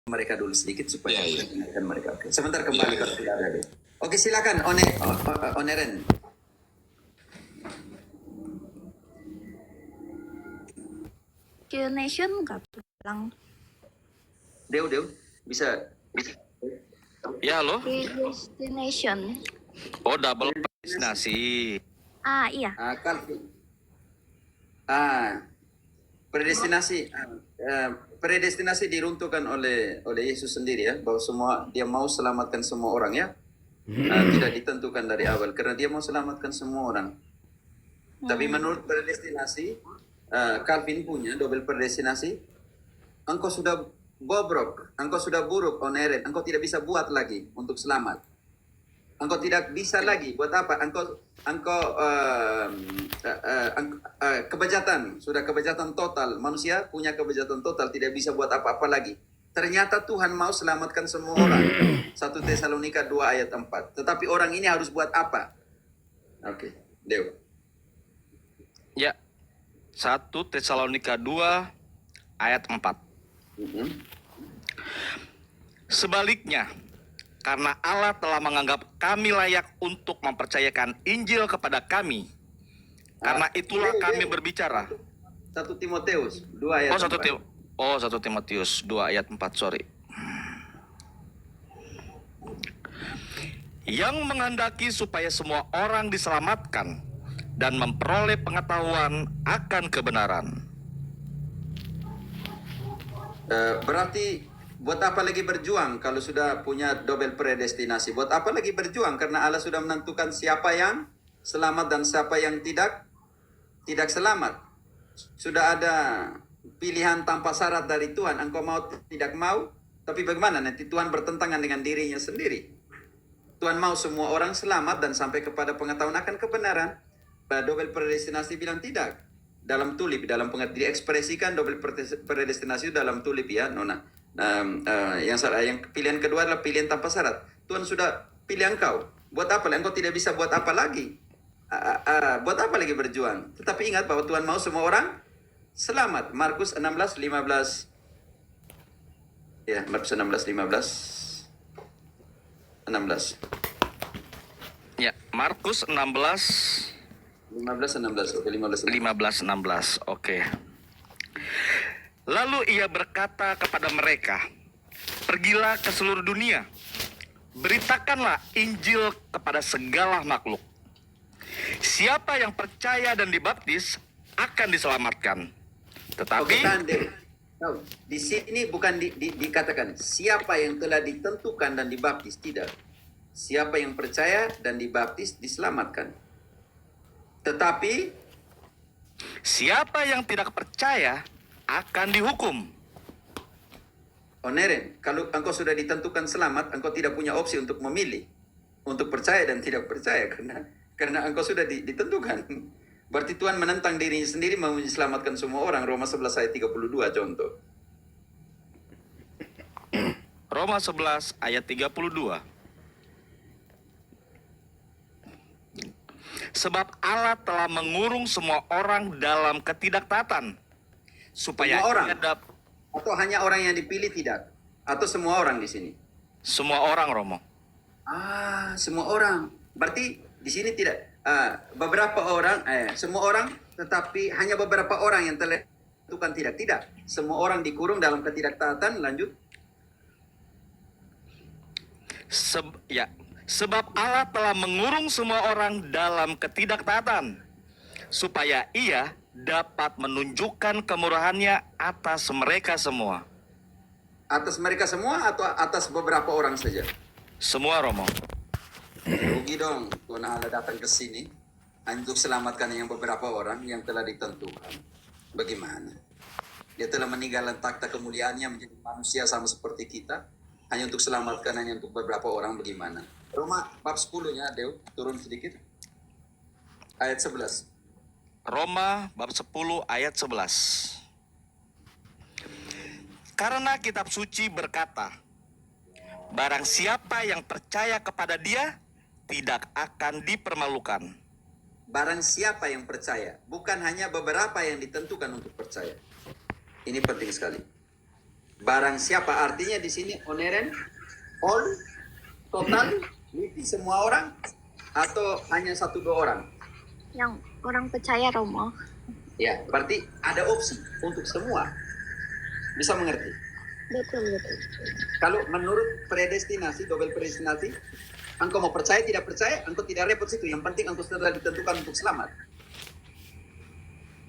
mereka dulu sedikit supaya Ya. dengarkan mereka. Oke. Sebentar kembali kalau tidak ada. Oke, silakan Oneren. Nation nggak pulang. Deu bisa. Ya, halo. Predestination. Oh, double predestinasi. Iya. Predestinasi. Predestinasi diruntuhkan oleh Yesus sendiri ya, bahwa dia mau selamatkan semua orang ya. Tidak ditentukan dari awal karena dia mau selamatkan semua orang. Tapi menurut predestinasi, Calvin punya double predestinasi. Engkau sudah bobrok, engkau sudah buruk, Oneren, engkau tidak bisa buat lagi untuk selamat. Engkau tidak bisa lagi buat apa? Engkau kebejatan, sudah kebejatan total. Manusia punya kebejatan total, tidak bisa buat apa-apa lagi. Ternyata Tuhan mau selamatkan semua orang. 1 Tesalonika 2 ayat 4. Tetapi orang ini harus buat apa? Oke, Dewa. Ya. 1 Tesalonika 2 ayat 4. Sebaliknya, karena Allah telah menganggap kami layak untuk mempercayakan Injil kepada kami. Karena itulah kami berbicara. 1 Timotius 2 ayat 4. 1 Timotius 2 ayat 4, sorry. Yang menghendaki supaya semua orang diselamatkan dan memperoleh pengetahuan akan kebenaran. Berarti buat apa lagi berjuang kalau sudah punya double predestinasi? Buat apa lagi berjuang? Karena Allah sudah menentukan siapa yang selamat dan siapa yang tidak selamat. Sudah ada pilihan tanpa syarat dari Tuhan. Engkau mau tidak mau, tapi bagaimana nanti Tuhan bertentangan dengan dirinya sendiri. Tuhan mau semua orang selamat dan sampai kepada pengetahuan akan kebenaran. Double predestinasi bilang tidak. Dalam tulip, dalam diekspresikan double predestinasi dalam tulip ya, Nona. Yang pilihan kedua adalah pilihan tanpa syarat. Tuhan sudah pilih engkau. Buat apa? Engkau tidak bisa buat apa lagi. Buat apa lagi berjuang? Tetapi ingat bahwa Tuhan mau semua orang selamat. Markus 16:15. Ya, Markus 16:15. 16. Ya, Markus 16 15:16. Oke, 15:16. Oke. Lalu ia berkata kepada mereka, "Pergilah ke seluruh dunia, beritakanlah Injil kepada segala makhluk. Siapa yang percaya dan dibaptis akan diselamatkan. Tetapi di sini bukan dikatakan siapa yang telah ditentukan dan dibaptis, tidak. Siapa yang percaya dan dibaptis diselamatkan. Tetapi siapa yang tidak percaya akan dihukum." Oneren, kalau engkau sudah ditentukan selamat, engkau tidak punya opsi untuk memilih untuk percaya dan tidak percaya karena engkau sudah ditentukan. Berarti Tuhan menentang dirinya sendiri mau menyelamatkan semua orang. Roma 11 ayat 32 contoh. Roma 11 ayat 32. Sebab Allah telah mengurung semua orang dalam ketidaktaatan, supaya Semua orang? dapat. Atau hanya orang yang dipilih tidak? Atau semua orang di sini? Semua orang, Romo. Semua orang. Berarti di sini tidak beberapa orang, semua orang, tetapi hanya beberapa orang yang telah ditentukan tidak. Semua orang dikurung dalam ketidaktaatan. Lanjut. Sebab Allah telah mengurung semua orang dalam ketidaktaatan, supaya Ia dapat menunjukkan kemurahannya atas mereka semua. Atas mereka semua atau atas beberapa orang saja? Semua, Romo. Rugi dong, Tuhan Allah datang ke sini untuk selamatkan yang beberapa orang yang telah ditentukan. Bagaimana? Dia telah meninggalkan takhta kemuliaannya menjadi manusia sama seperti kita, hanya untuk selamatkan hanya untuk beberapa orang. Bagaimana? Roma bab 10-nya, Deo, turun sedikit. Ayat 11. Roma bab 10 ayat 11. Karena kitab suci berkata, barang siapa yang percaya kepada Dia tidak akan dipermalukan. Barang siapa yang percaya, bukan hanya beberapa yang ditentukan untuk percaya. Ini penting sekali. Barang siapa, artinya di sini oneren, all, total, semua orang, atau hanya satu dua orang? Yang orang percaya Romo. Ya, berarti ada opsi untuk semua. Bisa mengerti? Betul, betul. Kalau menurut predestinasi, double predestinasi, engkau mau percaya tidak percaya, engkau tidak repot situ. Yang penting engkau sudah ditentukan untuk selamat.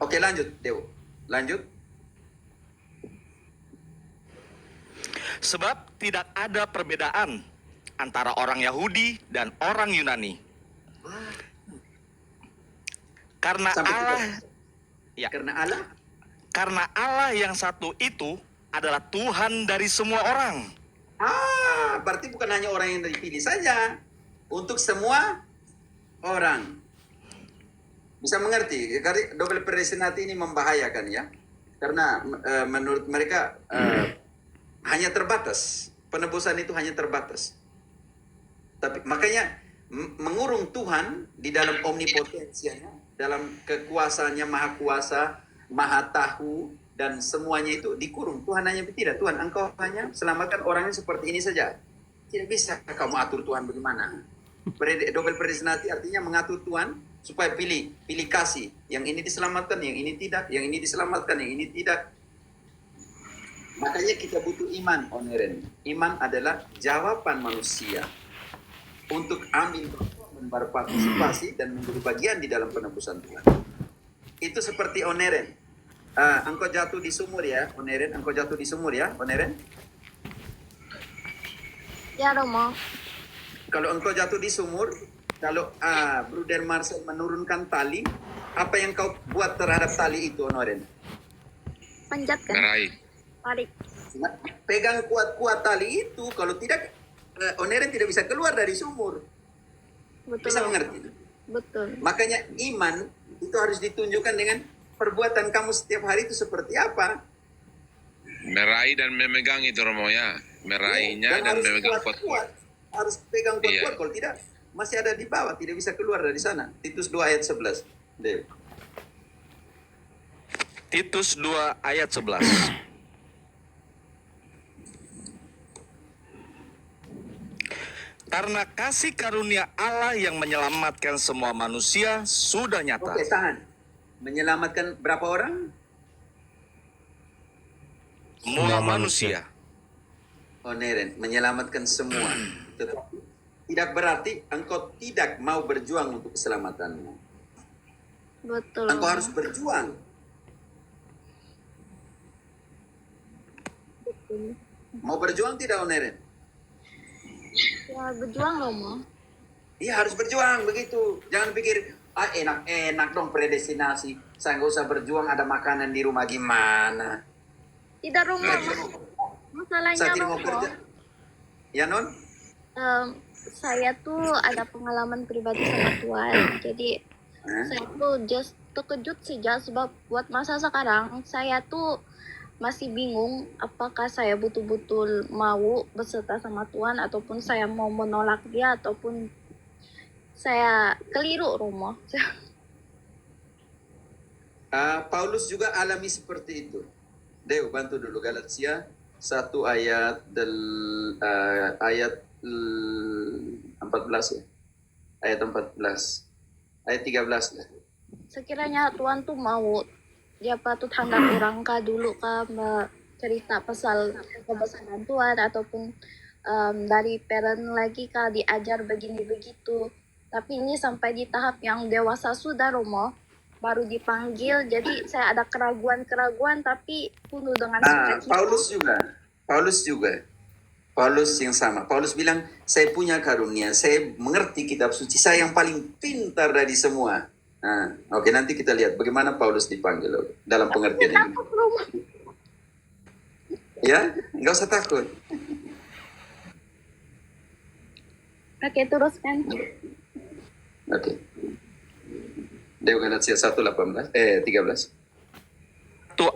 Oke, lanjut, Dewo. Lanjut. Sebab tidak ada perbedaan antara orang Yahudi dan orang Yunani. Karena Sampai Allah, kita- ya, Karena Allah, yang satu itu adalah Tuhan dari semua orang. berarti bukan hanya orang yang dipilih saja. Untuk semua orang. Bisa mengerti? Karena double predestinasi ini membahayakan ya. Karena menurut mereka hanya terbatas. Penebusan itu hanya terbatas. Tapi makanya mengurung Tuhan di dalam omnipotensianya, dalam kekuasaannya maha kuasa, maha tahu, dan semuanya itu dikurung. Tuhan hanya tidak. Tuhan, engkau hanya selamatkan orangnya seperti ini saja. Tidak bisa kamu atur Tuhan bagaimana. Double predestinasi artinya mengatur Tuhan supaya pilih kasih. Yang ini diselamatkan, yang ini tidak. Yang ini diselamatkan, yang ini tidak. Makanya kita butuh iman, Oneren. Iman adalah jawaban manusia untuk ambil dan berpartisipasi dan menjadi bagian di dalam penebusan Tuhan. Itu seperti Oneren. Engkau jatuh di sumur ya, Oneren. Engkau jatuh di sumur ya, Oneren. Ya Romo. Kalau engkau jatuh di sumur, kalau Bruder Marcel menurunkan tali, apa yang kau buat terhadap tali itu, Oneren? Panjat kan? Tarik. Pegang kuat-kuat tali itu, kalau tidak, Oneren tidak bisa keluar dari sumur. Betul. Bisa Romo. mengerti? Betul. Makanya iman itu harus ditunjukkan dengan perbuatan kamu setiap hari itu seperti apa. Meraih dan memegang itu Romo ya. Meraihnya dan harus memegang kuat-kuat. kuat-kuat. Harus pegang kuat-kuat. Iya. Kalau tidak, masih ada di bawah. Tidak bisa keluar dari sana. Titus 2 ayat 11. Dev. Titus 2 ayat 11. Karena kasih karunia Allah yang menyelamatkan semua manusia sudah nyata. Oke, tahan. Menyelamatkan berapa orang? Semua manusia. Oneren, menyelamatkan semua. Tetapi tidak berarti engkau tidak mau berjuang untuk keselamatanmu. Betul. Engkau Romo. harus berjuang. Mau berjuang tidak, Oneren? Ya berjuang Romo. Iya, harus berjuang begitu. Jangan pikir enak-enak dong predestinasi. Saya nggak usah berjuang, ada makanan di rumah gimana? Tidak Romo. Masalahnya Saya tidak mau Romo. kerja. Ya non? Saya tuh ada pengalaman pribadi sama Tuhan. Jadi saya tuh just terkejut saja sebab buat masa sekarang saya tuh masih bingung apakah saya betul-betul mau berserta sama Tuhan ataupun saya mau menolak dia ataupun saya keliru Romo. Paulus juga alami seperti itu. Dew, bantu dulu Galatia 1 ayat 14 ya. Ayat 14. Ayat 13 ya. Sekiranya Tuhan tuh mau dia patut hendak orang kah dulu kah cerita pasal kebesaran Tuhan ataupun dari parent lagi kah diajar begini begitu. Tapi ini sampai di tahap yang dewasa sudah Romo baru dipanggil, jadi saya ada keraguan tapi penuh dengan sukacita. Paulus juga. Paulus yang sama. Paulus bilang, saya punya karunia, saya mengerti kitab suci, saya yang paling pintar dari semua. Oke, nanti kita lihat bagaimana Paulus dipanggil dalam pengertian ini. Takut Romo. Ya, nggak usah takut. Oke, teruskan. Oke. Dewa Galatia 13. 1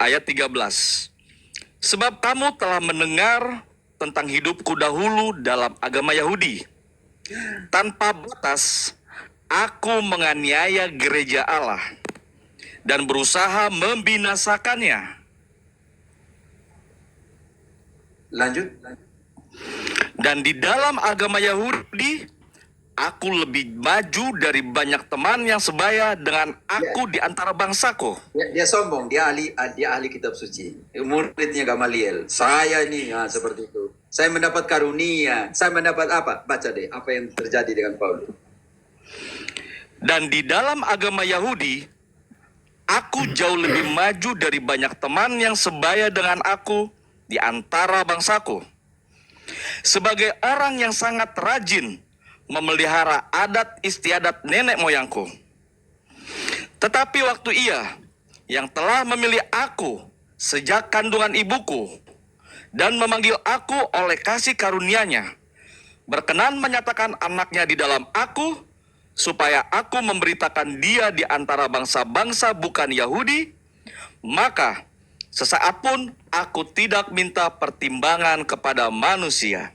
ayat 13. Sebab kamu telah mendengar tentang hidupku dahulu dalam agama Yahudi. Tanpa batas, aku menganiaya gereja Allah dan berusaha membinasakannya. Lanjut. Dan di dalam agama Yahudi, aku lebih maju dari banyak teman yang sebaya dengan aku di antara bangsaku. Dia sombong, dia ahli kitab suci. Muridnya Gamaliel. Saya ini seperti itu. Saya mendapat karunia. Saya mendapat apa? Baca deh apa yang terjadi dengan Paulus. Dan di dalam agama Yahudi, aku jauh lebih maju dari banyak teman yang sebaya dengan aku di antara bangsaku. Sebagai orang yang sangat rajin memelihara adat istiadat nenek moyangku. Tetapi waktu ia yang telah memilih aku sejak kandungan ibuku dan memanggil aku oleh kasih karunia-Nya, berkenan menyatakan anaknya di dalam aku, supaya aku memberitakan dia di antara bangsa-bangsa bukan Yahudi, maka sesaat pun aku tidak minta pertimbangan kepada manusia.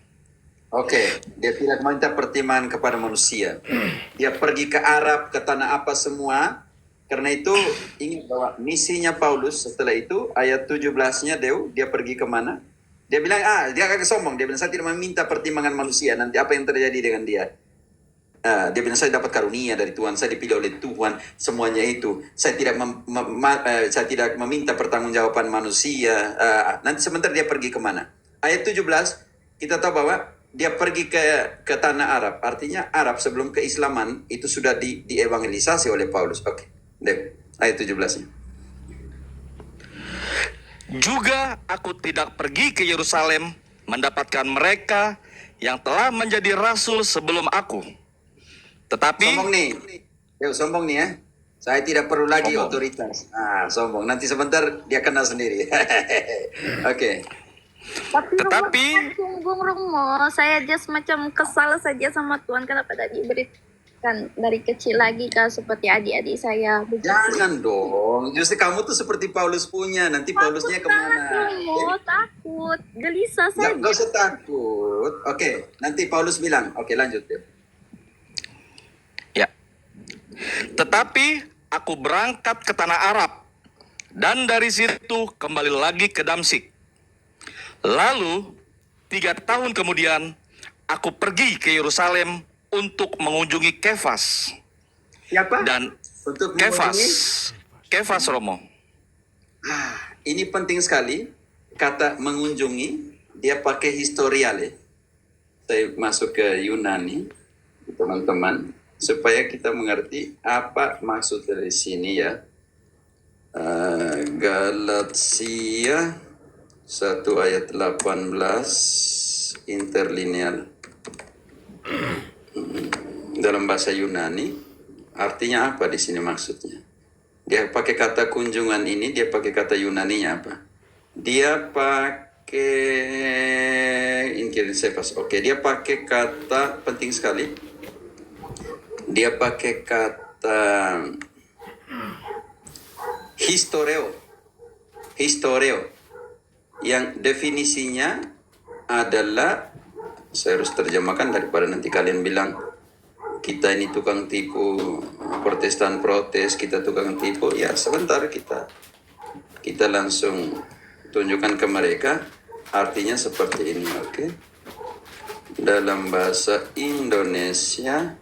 Oke, dia tidak minta pertimbangan kepada manusia. Dia pergi ke Arab, ke tanah apa semua. Karena itu ingat bahwa misinya Paulus setelah itu ayat 17-nya dia pergi kemana? Dia bilang, dia agak sombong. Dia bilang, saya tidak meminta pertimbangan manusia. Nanti apa yang terjadi dengan dia? Dia bilang, saya dapat karunia dari Tuhan. Saya dipilih oleh Tuhan. Semuanya itu. Saya tidak meminta pertanggungjawaban manusia. Nanti sebentar dia pergi kemana? Ayat 17, kita tahu bahwa dia pergi ke tanah Arab. Artinya Arab sebelum keislaman itu sudah dievangelisasi oleh Paulus. Oke. Ayat 17-nya. Juga aku tidak pergi ke Yerusalem mendapatkan mereka yang telah menjadi rasul sebelum aku. Tetapi Sombong nih. Sombong nih ya. Saya tidak perlu lagi Sombong. otoritas. Sombong. Nanti sebentar dia kena sendiri. Oke. Tetapi sungguh Romo, saya just macam kesal saja sama Tuhan kenapa tadi berikan dari kecil lagi kan seperti adik-adik saya. Begitu. Jangan dong. Justru kamu tuh seperti Paulus punya. Nanti Paulusnya Takut banget, kemana? Romo, takut, gelisah saja. Nggak usah takut. Oke. Nanti Paulus bilang. Oke, lanjut. ya. Tetapi aku berangkat ke tanah Arab dan dari situ kembali lagi ke Damsik. Lalu 3 tahun kemudian aku pergi ke Yerusalem untuk mengunjungi Kefas. Siapa? Dan Untuk Kefas, mengunjungi? Kefas Romo. Ini penting sekali. Kata mengunjungi, dia pakai historiale. Saya masuk ke Yunani, teman-teman, supaya kita mengerti apa maksud dari sini ya. Galatia 1 ayat 18 interlineal. Dalam bahasa Yunani, artinya apa di sini maksudnya? Dia pakai kata kunjungan ini, dia pakai kata Yunaninya apa? Dia pakai Oke, dia pakai kata penting sekali. Dia pakai kata historeo. Yang definisinya adalah, saya harus terjemahkan daripada nanti kalian bilang kita ini tukang tipu, Protestan protes, kita tukang tipu. Ya sebentar kita langsung tunjukkan ke mereka. Artinya seperti ini, oke? Dalam bahasa Indonesia,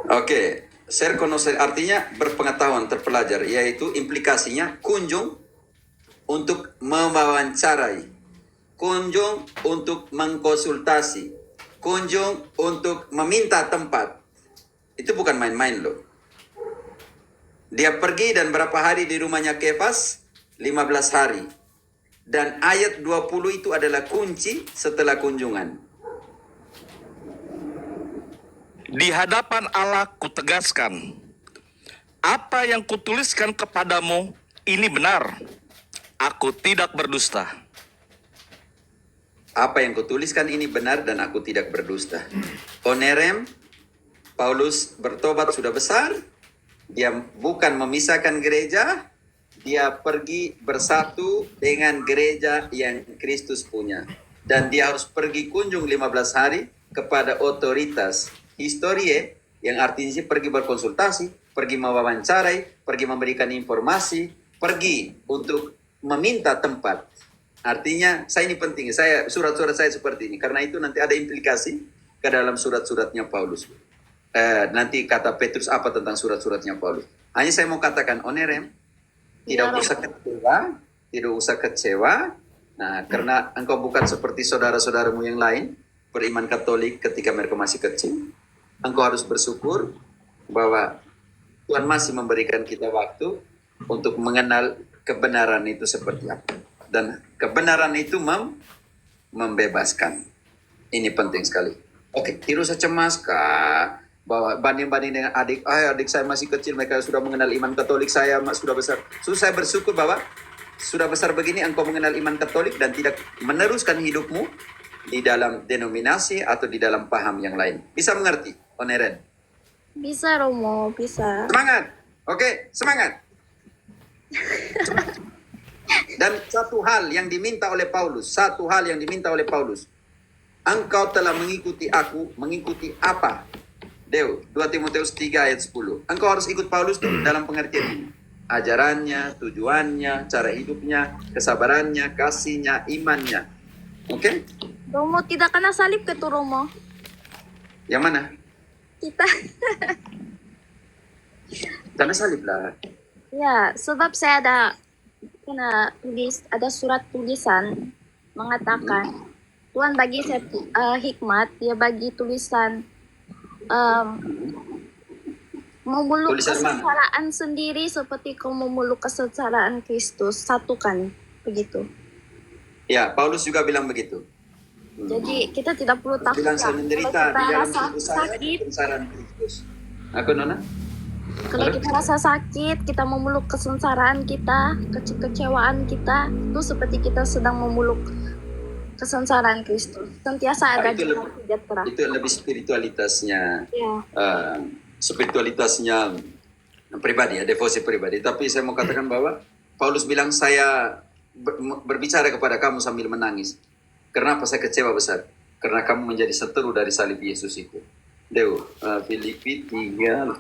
oke, ser conocer artinya berpengetahuan, terpelajar, yaitu implikasinya kunjung untuk mewawancarai, kunjung untuk mengkonsultasi, kunjung untuk meminta tempat. Itu bukan main-main loh. Dia pergi dan berapa hari di rumahnya Kefas? 15 hari. Dan ayat 20 itu adalah kunci setelah kunjungan. Di hadapan Allah kutegaskan, apa yang kutuliskan kepadamu ini benar. Aku tidak berdusta. Apa yang kutuliskan ini benar dan aku tidak berdusta. Onerem, Paulus bertobat sudah besar. Dia bukan memisahkan gereja. Dia pergi bersatu dengan gereja yang Kristus punya. Dan dia harus pergi kunjung 15 hari kepada otoritas historie, yang artinya pergi berkonsultasi, pergi mewawancarai, pergi memberikan informasi, pergi untuk meminta tempat. Artinya, saya ini penting. Surat-surat saya seperti ini. Karena itu nanti ada implikasi ke dalam surat-suratnya Paulus. Nanti kata Petrus apa tentang surat-suratnya Paulus. Hanya saya mau katakan, Onerem, tidak Ya, usah kecewa. Tidak usah kecewa. Nah, karena engkau bukan seperti saudara-saudaramu yang lain, beriman Katolik ketika mereka masih kecil. Engkau harus bersyukur bahwa Tuhan masih memberikan kita waktu untuk mengenal kebenaran itu seperti apa. Dan kebenaran itu membebaskan. Ini penting sekali. Oke, tidak usah cemas, Kak. Bahwa banding-banding dengan adik saya masih kecil, mereka sudah mengenal iman Katolik, saya sudah besar. Saya bersyukur bahwa sudah besar begini engkau mengenal iman Katolik dan tidak meneruskan hidupmu di dalam denominasi atau di dalam paham yang lain. Bisa mengerti, Oneren? Bisa Romo, bisa. Semangat. Oke, semangat. Dan satu hal yang diminta oleh Paulus, engkau telah mengikuti aku, mengikuti apa? 2 Timotius 3 ayat 10. Engkau harus ikut Paulus tuh dalam pengertian ini. Ajarannya, tujuannya, cara hidupnya, kesabarannya, kasihnya, imannya. Oke? Romo tidak kena salib ke tuh Romo. Yang mana? Kita. Karena salib lah. Ya, sebab saya ada surat tulisan mengatakan Tuhan bagi saya hikmat, dia bagi tulisan memeluk Tulisan mana? kesengsaraan sendiri seperti kau memeluk kesengsaraan Kristus, satukan begitu. Ya, Paulus juga bilang begitu. Jadi kita tidak perlu takut. Bilang saya menderita di Kalau kita dalam rasa tubuh saya, sakit, kesengsaraan Kristus. Aku Nona? kalau kita rasa sakit, kita memeluk kesengsaraan kita, kekecewaan kita, itu seperti kita sedang memeluk kesengsaraan Kristus. Sentiasa ada itu jalan sejahtera. Itu lebih spiritualitasnya, Ya. spiritualitasnya pribadi, ya, devosi pribadi. Tapi saya mau katakan bahwa Paulus bilang saya berbicara kepada kamu sambil menangis. Kenapa saya kecewa besar? Karena kamu menjadi seteru dari salib Yesus itu. Filipi 3,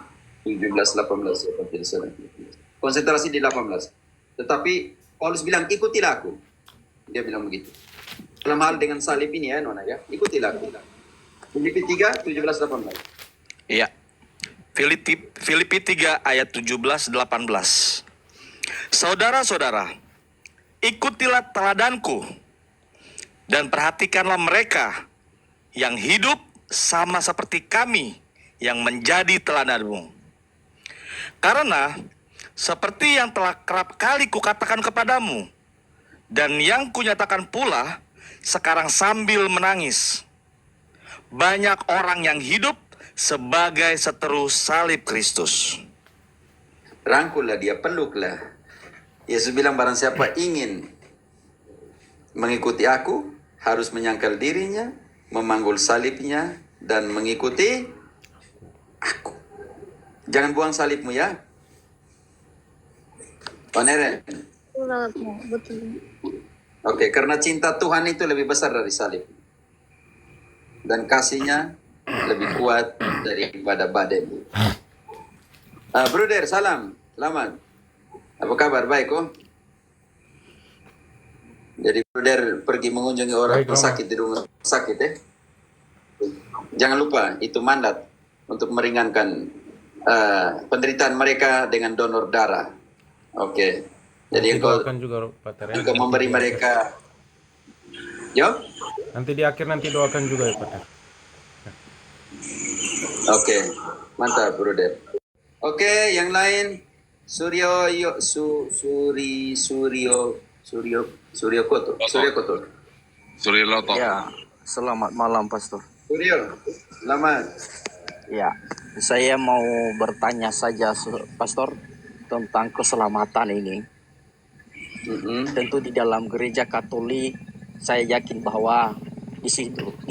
17, 18. Konsentrasi di 18. Tetapi Paulus bilang, ikutilah aku. Dia bilang begitu. Dalam hal dengan salib ini ya, Nona ya. Ikutilah aku. Filipi 3, 17, 18. Iya. Filipi 3 ayat 17-18. Saudara-saudara, ikutilah teladanku dan perhatikanlah mereka yang hidup sama seperti kami yang menjadi teladanmu. Karena seperti yang telah kerap kali kukatakan kepadamu dan yang kunyatakan pula sekarang sambil menangis, banyak orang yang hidup sebagai seteru salib Kristus. Rangkullah dia, peluklah. Yesus bilang barang siapa ingin mengikuti aku, harus menyangkal dirinya, memanggul salibnya, dan mengikuti aku. Jangan buang salibmu ya. Paneren. Betul. Oke, karena cinta Tuhan itu lebih besar dari salib. Dan kasihnya lebih kuat daripada badai. Bruder, salam. Selamat. Apa kabar? Baik, oh? Jadi, Bruder pergi mengunjungi orang sakit di rumah sakit, ya. Jangan lupa, itu mandat untuk meringankan penderitaan mereka dengan donor darah. Oke. Jadi engkau doakan juga Pater ya. engkau memberi mereka. Yo? Nanti di akhir nanti doakan juga ya Pater. Oke. Mantap, Bruder. Oke, yang lain Suryo Koto. Surya Loto. Ya, selamat malam Pastor. Suryo, selamat. Ya, saya mau bertanya saja Pastor tentang keselamatan ini. Tentu di dalam gereja Katolik saya yakin bahwa di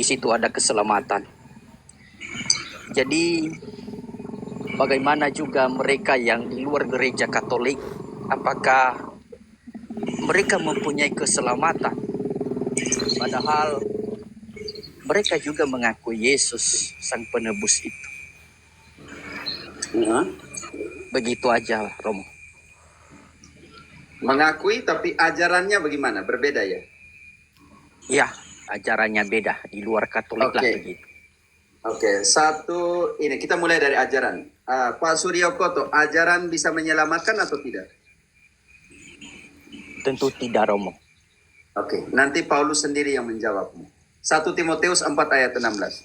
situ ada keselamatan. Jadi bagaimana juga mereka yang di luar gereja Katolik, apakah mereka mempunyai keselamatan? Padahal mereka juga mengakui Yesus Sang Penebus itu. Begitu aja, Romo. Mengakui tapi ajarannya bagaimana? Berbeda ya? Ya, ajarannya beda di luar Katolik lah Oke. begitu. Oke, satu ini kita mulai dari ajaran. Pak Suryo Koto, ajaran bisa menyelamatkan atau tidak? Tentu tidak, Romo. Oke, nanti Paulus sendiri yang menjawabnya. 1 Timotius 4 ayat 16.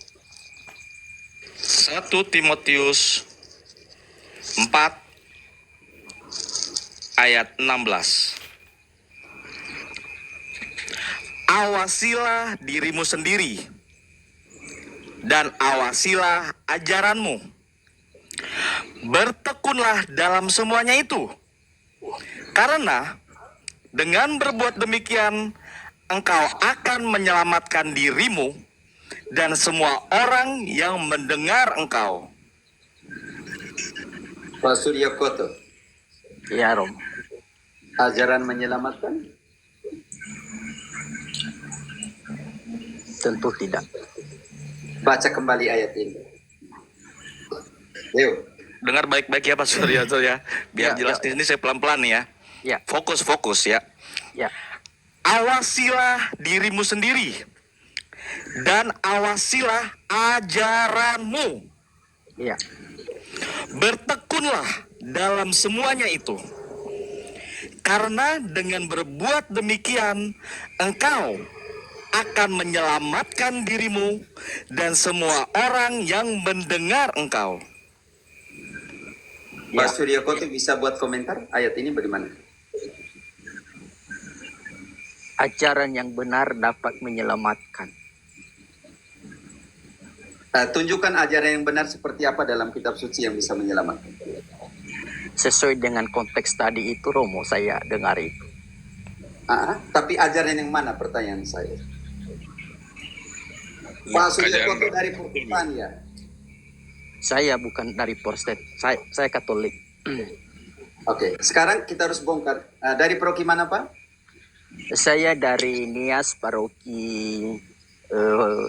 1 Timotius 4 ayat 16. Awasilah dirimu sendiri dan awasilah ajaranmu. Bertekunlah dalam semuanya itu. Karena dengan berbuat demikian engkau akan menyelamatkan dirimu dan semua orang yang mendengar engkau. Pak Suryo Koto, Ya, Romo. ajaran menyelamatkan? Tentu tidak. Baca kembali ayat ini. Yuk. Dengar baik-baik ya Pak Suryanto ya. Biar Ya, jelas ya. ini saya pelan-pelan nih ya. Ya, Fokus ya. ya. Awasilah dirimu sendiri dan awasilah ajaranmu. Ya. Bertekunlah dalam semuanya itu. Karena dengan berbuat demikian engkau akan menyelamatkan dirimu dan semua orang yang mendengar engkau. Pak Ya. Suryo Koto bisa buat komentar ayat ini bagaimana? Ajaran yang benar dapat menyelamatkan. Tunjukkan ajaran yang benar seperti apa dalam kitab suci yang bisa menyelamatkan. Sesuai dengan konteks tadi itu, Romo, saya dengar itu. Tapi ajaran yang mana pertanyaan saya? Pak Suryo ajaran Koto dari Protestan ya? Saya bukan dari Protestan, saya Katolik. Oke, sekarang kita harus bongkar. Dari paroki mana Pak? Saya dari Nias, paroki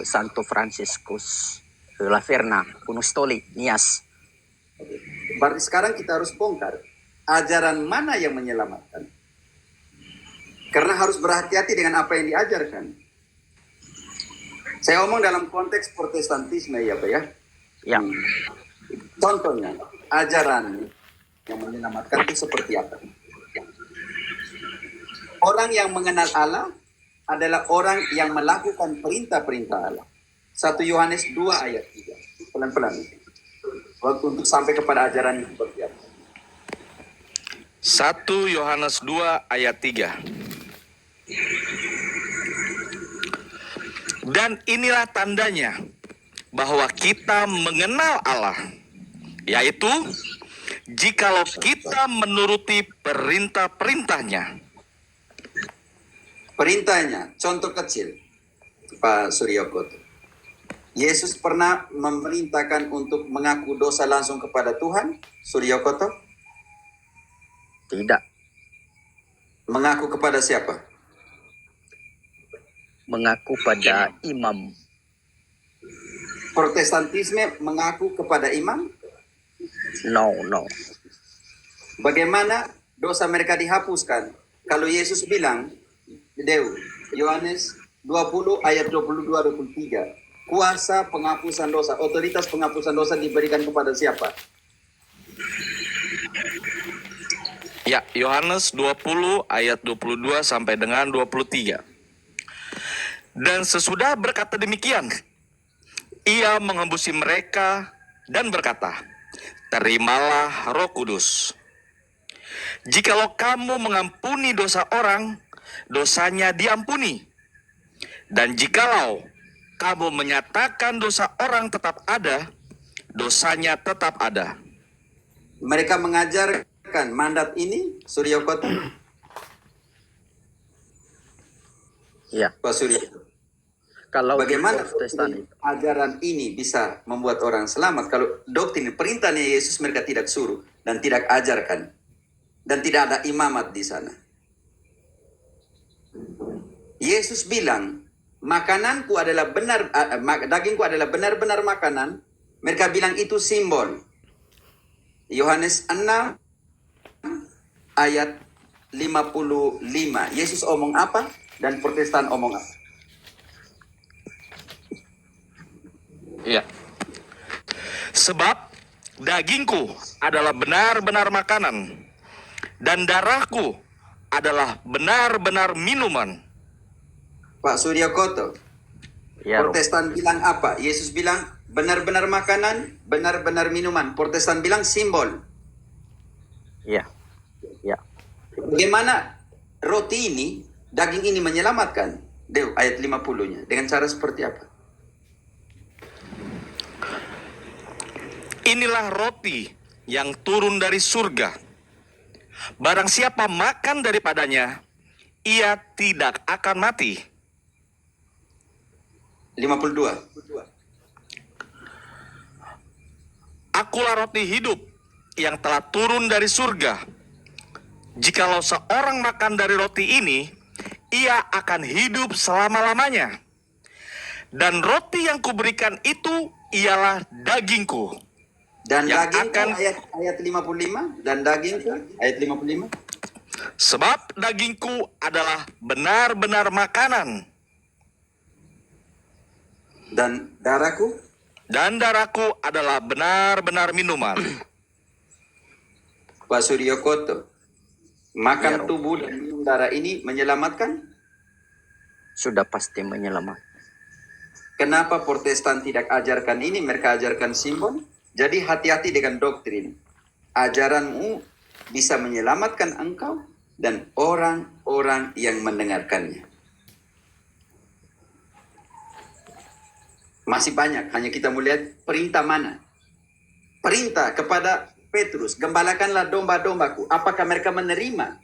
Santo Franciscus La Verna, Gunung Stoli, Nias. Berarti sekarang kita harus bongkar. Ajaran mana yang menyelamatkan? Karena harus berhati-hati dengan apa yang diajarkan. Saya omong dalam konteks Protestantisme ya Pak ya. Ya, Contohnya, ajaran yang menyelamatkan itu seperti apa? Orang yang mengenal Allah adalah orang yang melakukan perintah-perintah Allah. 1 Yohanes 2 ayat 3. Pelan-pelan. Waktu untuk sampai kepada ajaran yang seperti apa. 1 Yohanes 2 ayat 3. Dan inilah tandanya bahwa kita mengenal Allah, yaitu jikalau kita menuruti perintah-perintahnya. Perintahnya, contoh kecil, Pak Suryo Koto. Yesus pernah memerintahkan untuk mengaku dosa langsung kepada Tuhan, Suryo Koto? tidak. Mengaku kepada siapa? Mengaku pada imam. Protestantisme mengaku kepada imam? No. Bagaimana dosa mereka dihapuskan? Kalau Yesus bilang, Yohanes 20 ayat 22-23. Kuasa penghapusan dosa, otoritas penghapusan dosa diberikan kepada siapa? Ya, Yohanes 20 ayat 22 sampai dengan 23. Dan sesudah berkata demikian, ia mengembusi mereka dan berkata, terimalah Roh Kudus. Jikalau kamu mengampuni dosa orang, dosanya diampuni. Dan jikalau kamu menyatakan dosa orang tetap ada, dosanya tetap ada. Mereka mengajarkan mandat ini, Suryo Koto? Ya, Pak Suryo. kalau di Bagaimana Protestan itu. ajaran ini bisa membuat orang selamat kalau doktrin perintahnya Yesus mereka tidak suruh dan tidak ajarkan dan tidak ada imamat di sana. Yesus bilang, makananku adalah benar, dagingku adalah benar-benar makanan. Mereka bilang itu simbol. Yohanes 6 ayat 55. Yesus omong apa dan Protestan omong apa? Iya. Sebab dagingku adalah benar-benar makanan, dan darahku adalah benar-benar minuman. Pak Surya Koto, Ya, Romo. Protestan bilang apa? Yesus bilang benar-benar makanan, benar-benar minuman. Protestan bilang simbol. Iya. Ya. Bagaimana roti ini, daging ini menyelamatkan? Deo, ayat 50-nya. Dengan cara seperti apa? Inilah roti yang turun dari surga. Barang siapa makan daripadanya, ia tidak akan mati. 52. Akulah roti hidup yang telah turun dari surga. Jikalau seorang makan dari roti ini, ia akan hidup selama-lamanya. Dan roti yang kuberikan itu ialah dagingku. Dan Yang dagingku akan- ayat 55. Dan dagingku ayat 55. Sebab dagingku adalah benar-benar makanan, Dan darahku. dan darahku adalah benar-benar minuman. Pak Surya Koto, Ya, makan Romo. tubuh dan minum darah ini menyelamatkan? Sudah pasti menyelamatkan. Kenapa Protestan tidak ajarkan ini? Mereka ajarkan simbol. Jadi hati-hati dengan doktrin. Ajaranmu bisa menyelamatkan engkau dan orang-orang yang mendengarkannya. Masih banyak, hanya kita melihat perintah mana. Perintah kepada Petrus, gembalakanlah domba-dombaku. Apakah mereka menerima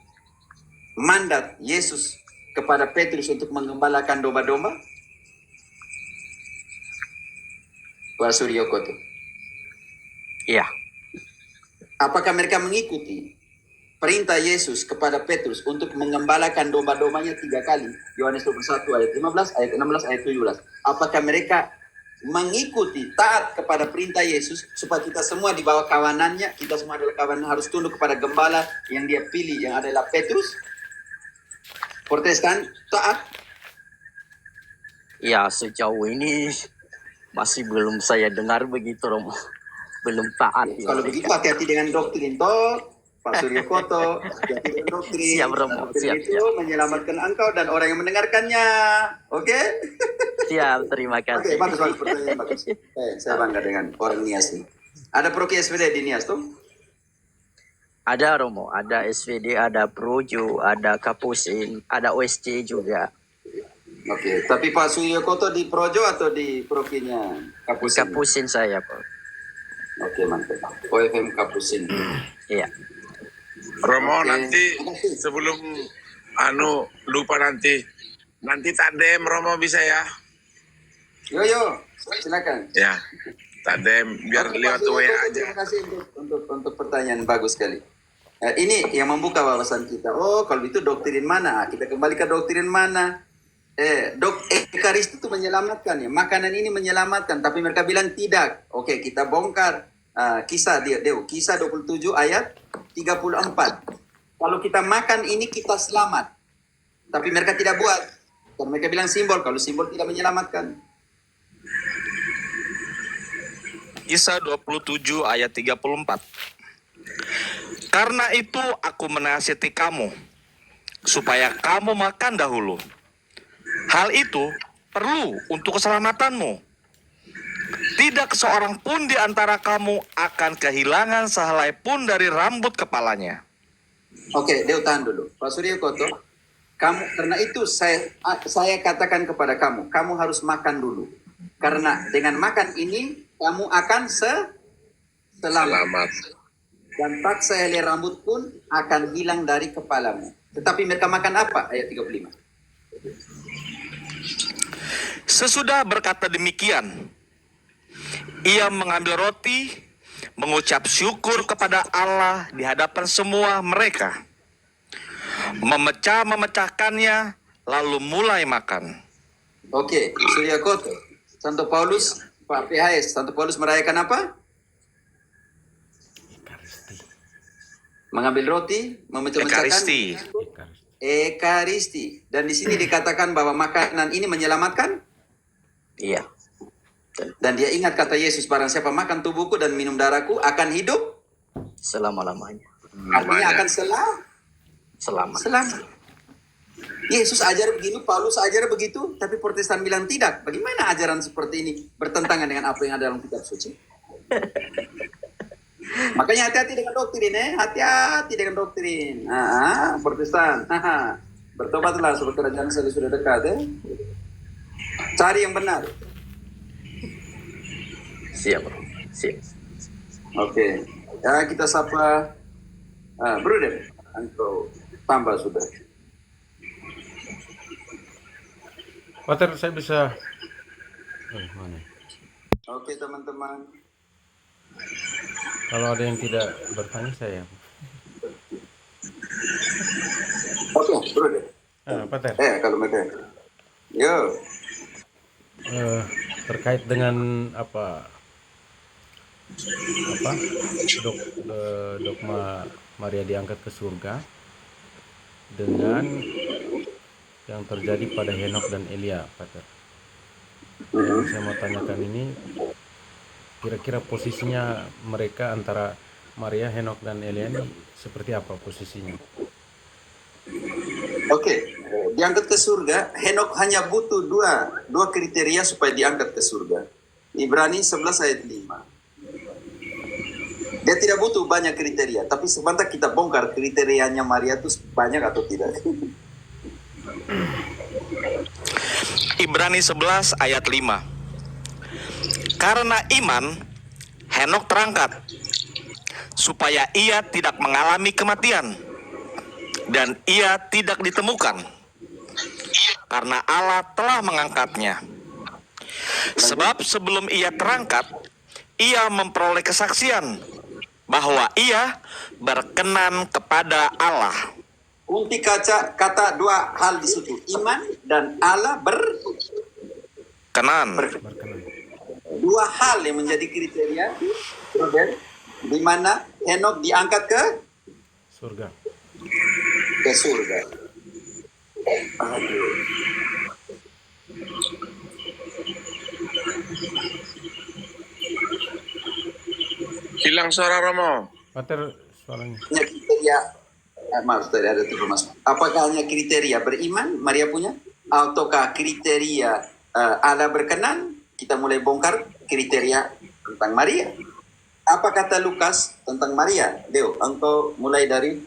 mandat Yesus kepada Petrus untuk menggembalakan domba-domba? Pak Surya Koto. Iya. Apakah mereka mengikuti perintah Yesus kepada Petrus untuk mengembalakan domba-dombanya 3 kali? Yohanes 21 ayat 15, ayat 16, ayat 17. Apakah mereka mengikuti taat kepada perintah Yesus supaya kita semua di bawah kawanannya, kita semua adalah kawanan, harus tunduk kepada gembala yang dia pilih yang adalah Petrus? Protestan taat? Ya, sejauh ini masih belum saya dengar begitu, Romo. Belum taat. ya. Kalau begitu hati-hati dengan doktrin toh, Pak Surya Koto. Hati-hati dengan doktrin. Siap, Romo. Doktrin Siap, itu menyelamatkan engkau dan orang yang mendengarkannya. Oke? Siap, terima Oke, kasih. bagus pertanyaan bagus. Saya bangga dengan orang Nias ini. Ada Proki SPD di Nias tuh? Ada, Romo. Ada SVD, ada Projo, ada Kapusin, ada OSC juga. Oke, tapi Pak Surya Koto di Projo atau di Prokinya Kapusin? Kapusin saya, Pak. Oke, mantap. OFM Kapusin. Iya. Romo Oke. nanti sebelum lupa nanti tandem Romo bisa ya? Yo, silakan. Ya, tandem biar Oke, lewat Pak Surya WA Koto, aja. terima kasih untuk pertanyaan bagus sekali. Ini yang membuka wawasan kita. Oh, kalau itu doktrin mana? Kita kembali ke doktrin mana? Ekaristi itu menyelamatkan ya. Makanan ini menyelamatkan, tapi mereka bilang tidak. Oke, kita bongkar kisah kisah 27 ayat 34. Kalau kita makan ini kita selamat. Tapi mereka tidak buat. Karena mereka bilang simbol, kalau simbol tidak menyelamatkan. Kisah 27 ayat 34. Karena itu aku menasihati kamu, supaya kamu makan dahulu. Hal itu perlu untuk keselamatanmu. Tidak seorang pun di antara kamu akan kehilangan sehelai pun dari rambut kepalanya. Oke, Deo tahan dulu. Pak Surya Koto, karena itu saya katakan kepada kamu harus makan dulu. Karena dengan makan ini kamu akan selamat. Selamat. Dan tak sehelai rambut pun akan hilang dari kepalamu. Tetapi mereka makan apa? Ayat 35. Sesudah berkata demikian, ia mengambil roti, mengucap syukur kepada Allah di hadapan semua mereka, memecahkannya, lalu mulai makan. Oke, Surya Koto. Santo Paulus, Pak PHS, Santo Paulus merayakan apa? Mengambil roti, memecah-mecahkan Ekaristi. Ekaristi. Dan di sini dikatakan bahwa makanan ini menyelamatkan. Iya. Dan dia ingat kata Yesus, barang siapa makan tubuhku dan minum darahku akan hidup. Selama-lamanya. Artinya akan Selamat. selamat. Yesus ajar begini, Paulus ajar begitu, tapi Protestan bilang tidak. Bagaimana ajaran seperti ini bertentangan dengan apa yang ada dalam kitab suci? Makanya hati-hati dengan doktrin, hati-hati dengan doktrin. Protestan, bertobatlah sebab kerajaan saya sudah dekat, Cari yang benar. Siap, bro. Siap. Oke, ya kita sapa Bruder, engkau tambah sudah. Pater, saya bisa... mana? Oke teman-teman. Kalau ada yang tidak bertanya, saya... Oke, Bruder. Pater, Kalau mereka. Yo. terkait dengan dogma Maria diangkat ke surga dengan yang terjadi pada Henok dan Elia, Pater. Yang saya mau tanyakan ini, kira-kira posisinya mereka antara Maria, Henok, dan Elia ini seperti apa posisinya? Oke, diangkat ke surga, Henok hanya butuh dua kriteria supaya diangkat ke surga. Ibrani 11 ayat 5. Dia tidak butuh banyak kriteria, tapi sebentar kita bongkar kriterianya Maria itu banyak atau tidak. Ibrani 11 ayat 5. Karena iman, Henok terangkat, supaya ia tidak mengalami kematian, dan ia tidak ditemukan, karena Allah telah mengangkatnya. Sebab sebelum ia terangkat, ia memperoleh kesaksian bahwa ia berkenan kepada Allah. Kunci kata dua hal di situ, iman dan Allah Kenan. Berkenan. dua hal yang menjadi kriteria, di mana Henok diangkat ke Surga. surga. Aduh. Hilang suara Romo. Pater, suaranya. Hanya kriteria, maaf tadi ada tuh masuk. Apakah hanya kriteria beriman Maria punya, ataukah kriteria Allah berkenan? Kita mulai bongkar kriteria tentang Maria. Apa kata Lukas tentang Maria? Deo, engkau mulai dari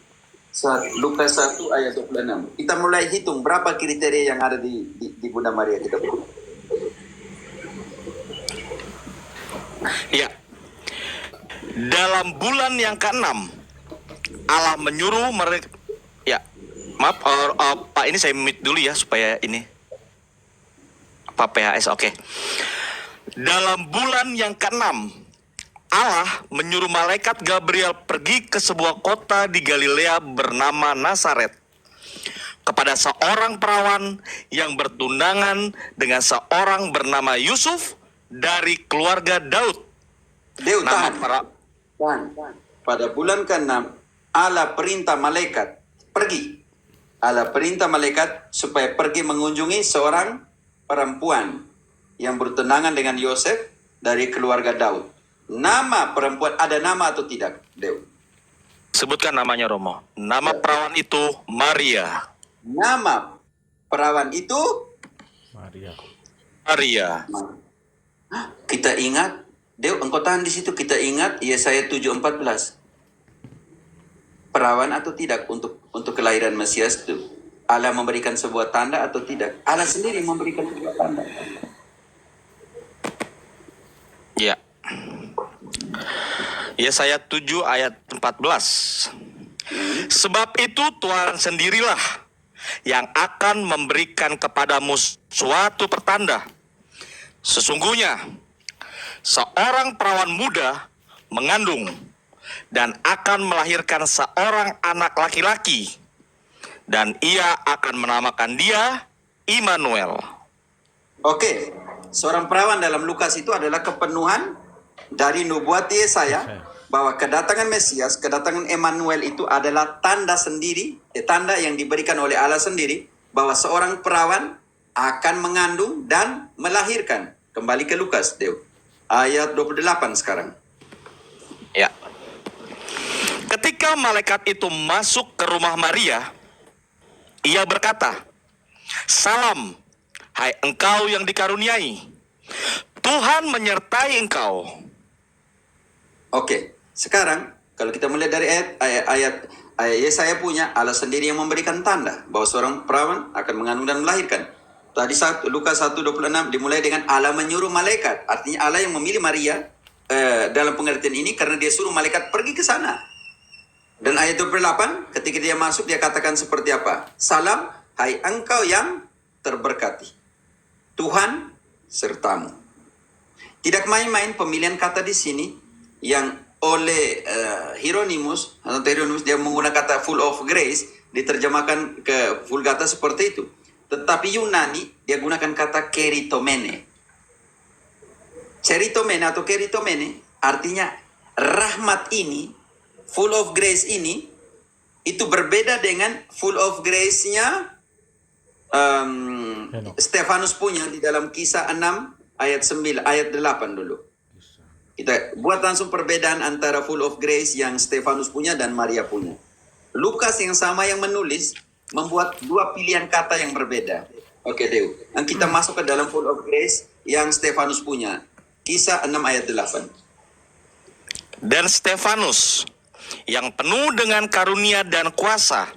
Lukas 1 ayat 26. Kita mulai hitung berapa kriteria yang ada di Bunda Maria kita. Ya. Dalam bulan yang ke-6, Allah menyuruh mereka. Ya, maaf Pak, ini saya mute dulu ya supaya ini Pak PHS. Oke. Dalam bulan yang ke-6, Allah menyuruh malaikat Gabriel pergi ke sebuah kota di Galilea bernama Nazaret, kepada seorang perawan yang bertunangan dengan seorang bernama Yusuf dari keluarga Daud. Deo, Nama tahan. Pada bulan ke-6, Allah perintah malaikat pergi. Allah perintah malaikat supaya pergi mengunjungi seorang perempuan yang bertunangan dengan Yosef dari keluarga Daud. Nama perempuan ada nama atau tidak, Deo? Sebutkan namanya, Romo. Nama perawan itu Maria. Nama perawan itu Maria. Maria. kita ingat, Deo, engkau tahan di situ, kita ingat Yesaya 7:14. Perawan atau tidak untuk kelahiran Mesias itu? Allah memberikan sebuah tanda atau tidak? Allah sendiri memberikan sebuah tanda. Ya. Yesaya 7 ayat 14. Sebab itu Tuhan sendirilah yang akan memberikan kepadamu suatu pertanda. Sesungguhnya seorang perawan muda mengandung dan akan melahirkan seorang anak laki-laki, dan ia akan menamakan dia Immanuel. Oke, seorang perawan dalam Lukas itu adalah kepenuhan dari nubuat Yesaya bahwa kedatangan Mesias, kedatangan Immanuel itu adalah tanda sendiri, tanda yang diberikan oleh Allah sendiri bahwa seorang perawan akan mengandung dan melahirkan. Kembali ke Lukas, Deo. ayat 28 sekarang. Ya. Ketika malaikat itu masuk ke rumah Maria, ia berkata, "Salam, hai engkau yang dikaruniai. Tuhan menyertai engkau." Oke, sekarang kalau kita melihat dari ayat Yesaya punya, Allah sendiri yang memberikan tanda bahwa seorang perawan akan mengandung dan melahirkan. Tadi Lukas 1:26 dimulai dengan Allah menyuruh malaikat. Artinya Allah yang memilih Maria dalam pengertian ini karena dia suruh malaikat pergi ke sana. Dan ayat 28 ketika dia masuk dia katakan seperti apa? Salam, hai engkau yang terberkati. Tuhan sertamu. Tidak main-main pemilihan kata di sini yang oleh Hieronymus dia menggunakan kata full of grace, diterjemahkan ke Vulgata seperti itu. Tetapi Yunani dia gunakan kata keritomene. Keritomene atau keritomene artinya rahmat ini, full of grace ini, itu berbeda dengan full of grace-nya Stefanus punya di dalam Kisah 6 ayat 9 ayat 8 dulu. Kita buat langsung perbedaan antara full of grace yang Stefanus punya dan Maria punya. Lukas yang sama yang menulis membuat dua pilihan kata yang berbeda. Oke, Dew. Dan kita masuk ke dalam full of grace yang Stefanus punya. Kisah 6 ayat 8. Dan Stefanus yang penuh dengan karunia dan kuasa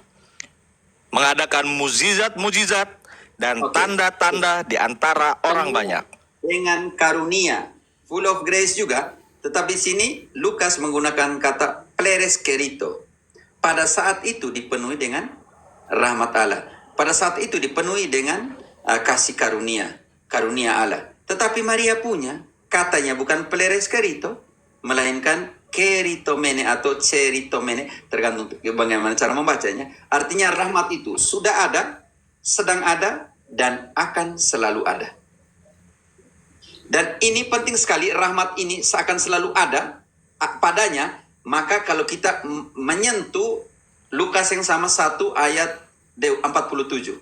mengadakan mujizat-mujizat dan tanda-tanda di antara orang banyak. Dengan karunia, full of grace juga, tetapi sini Lukas menggunakan kata plereskerito. Pada saat itu dipenuhi dengan rahmat Allah. Pada saat itu dipenuhi dengan kasih karunia Allah. Tetapi Maria punya katanya bukan plereskerito, melainkan keritomene atau ceritomene, tergantung bagaimana cara membacanya. Artinya rahmat itu sudah ada, sedang ada, dan akan selalu ada. Dan ini penting sekali, rahmat ini seakan selalu ada padanya. Maka kalau kita menyentuh Lukas yang sama 1 ayat 47.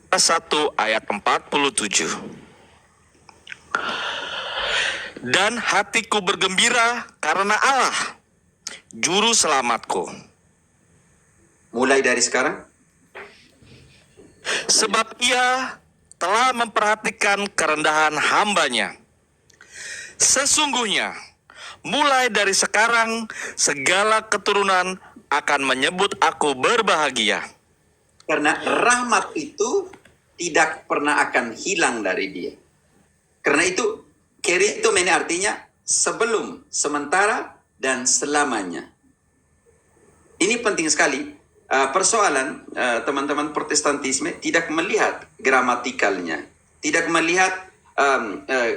1 ayat 47. Dan hatiku bergembira karena Allah, juru selamatku. Mulai dari sekarang. Sebab ia telah memperhatikan kerendahan hambanya. Sesungguhnya, mulai dari sekarang, segala keturunan akan menyebut aku berbahagia. Karena rahmat itu tidak pernah akan hilang dari dia. Karena itu, keritomene artinya sebelum, sementara, dan selamanya. Ini penting sekali. Persoalan teman-teman Protestantisme tidak melihat gramatikalnya, tidak melihat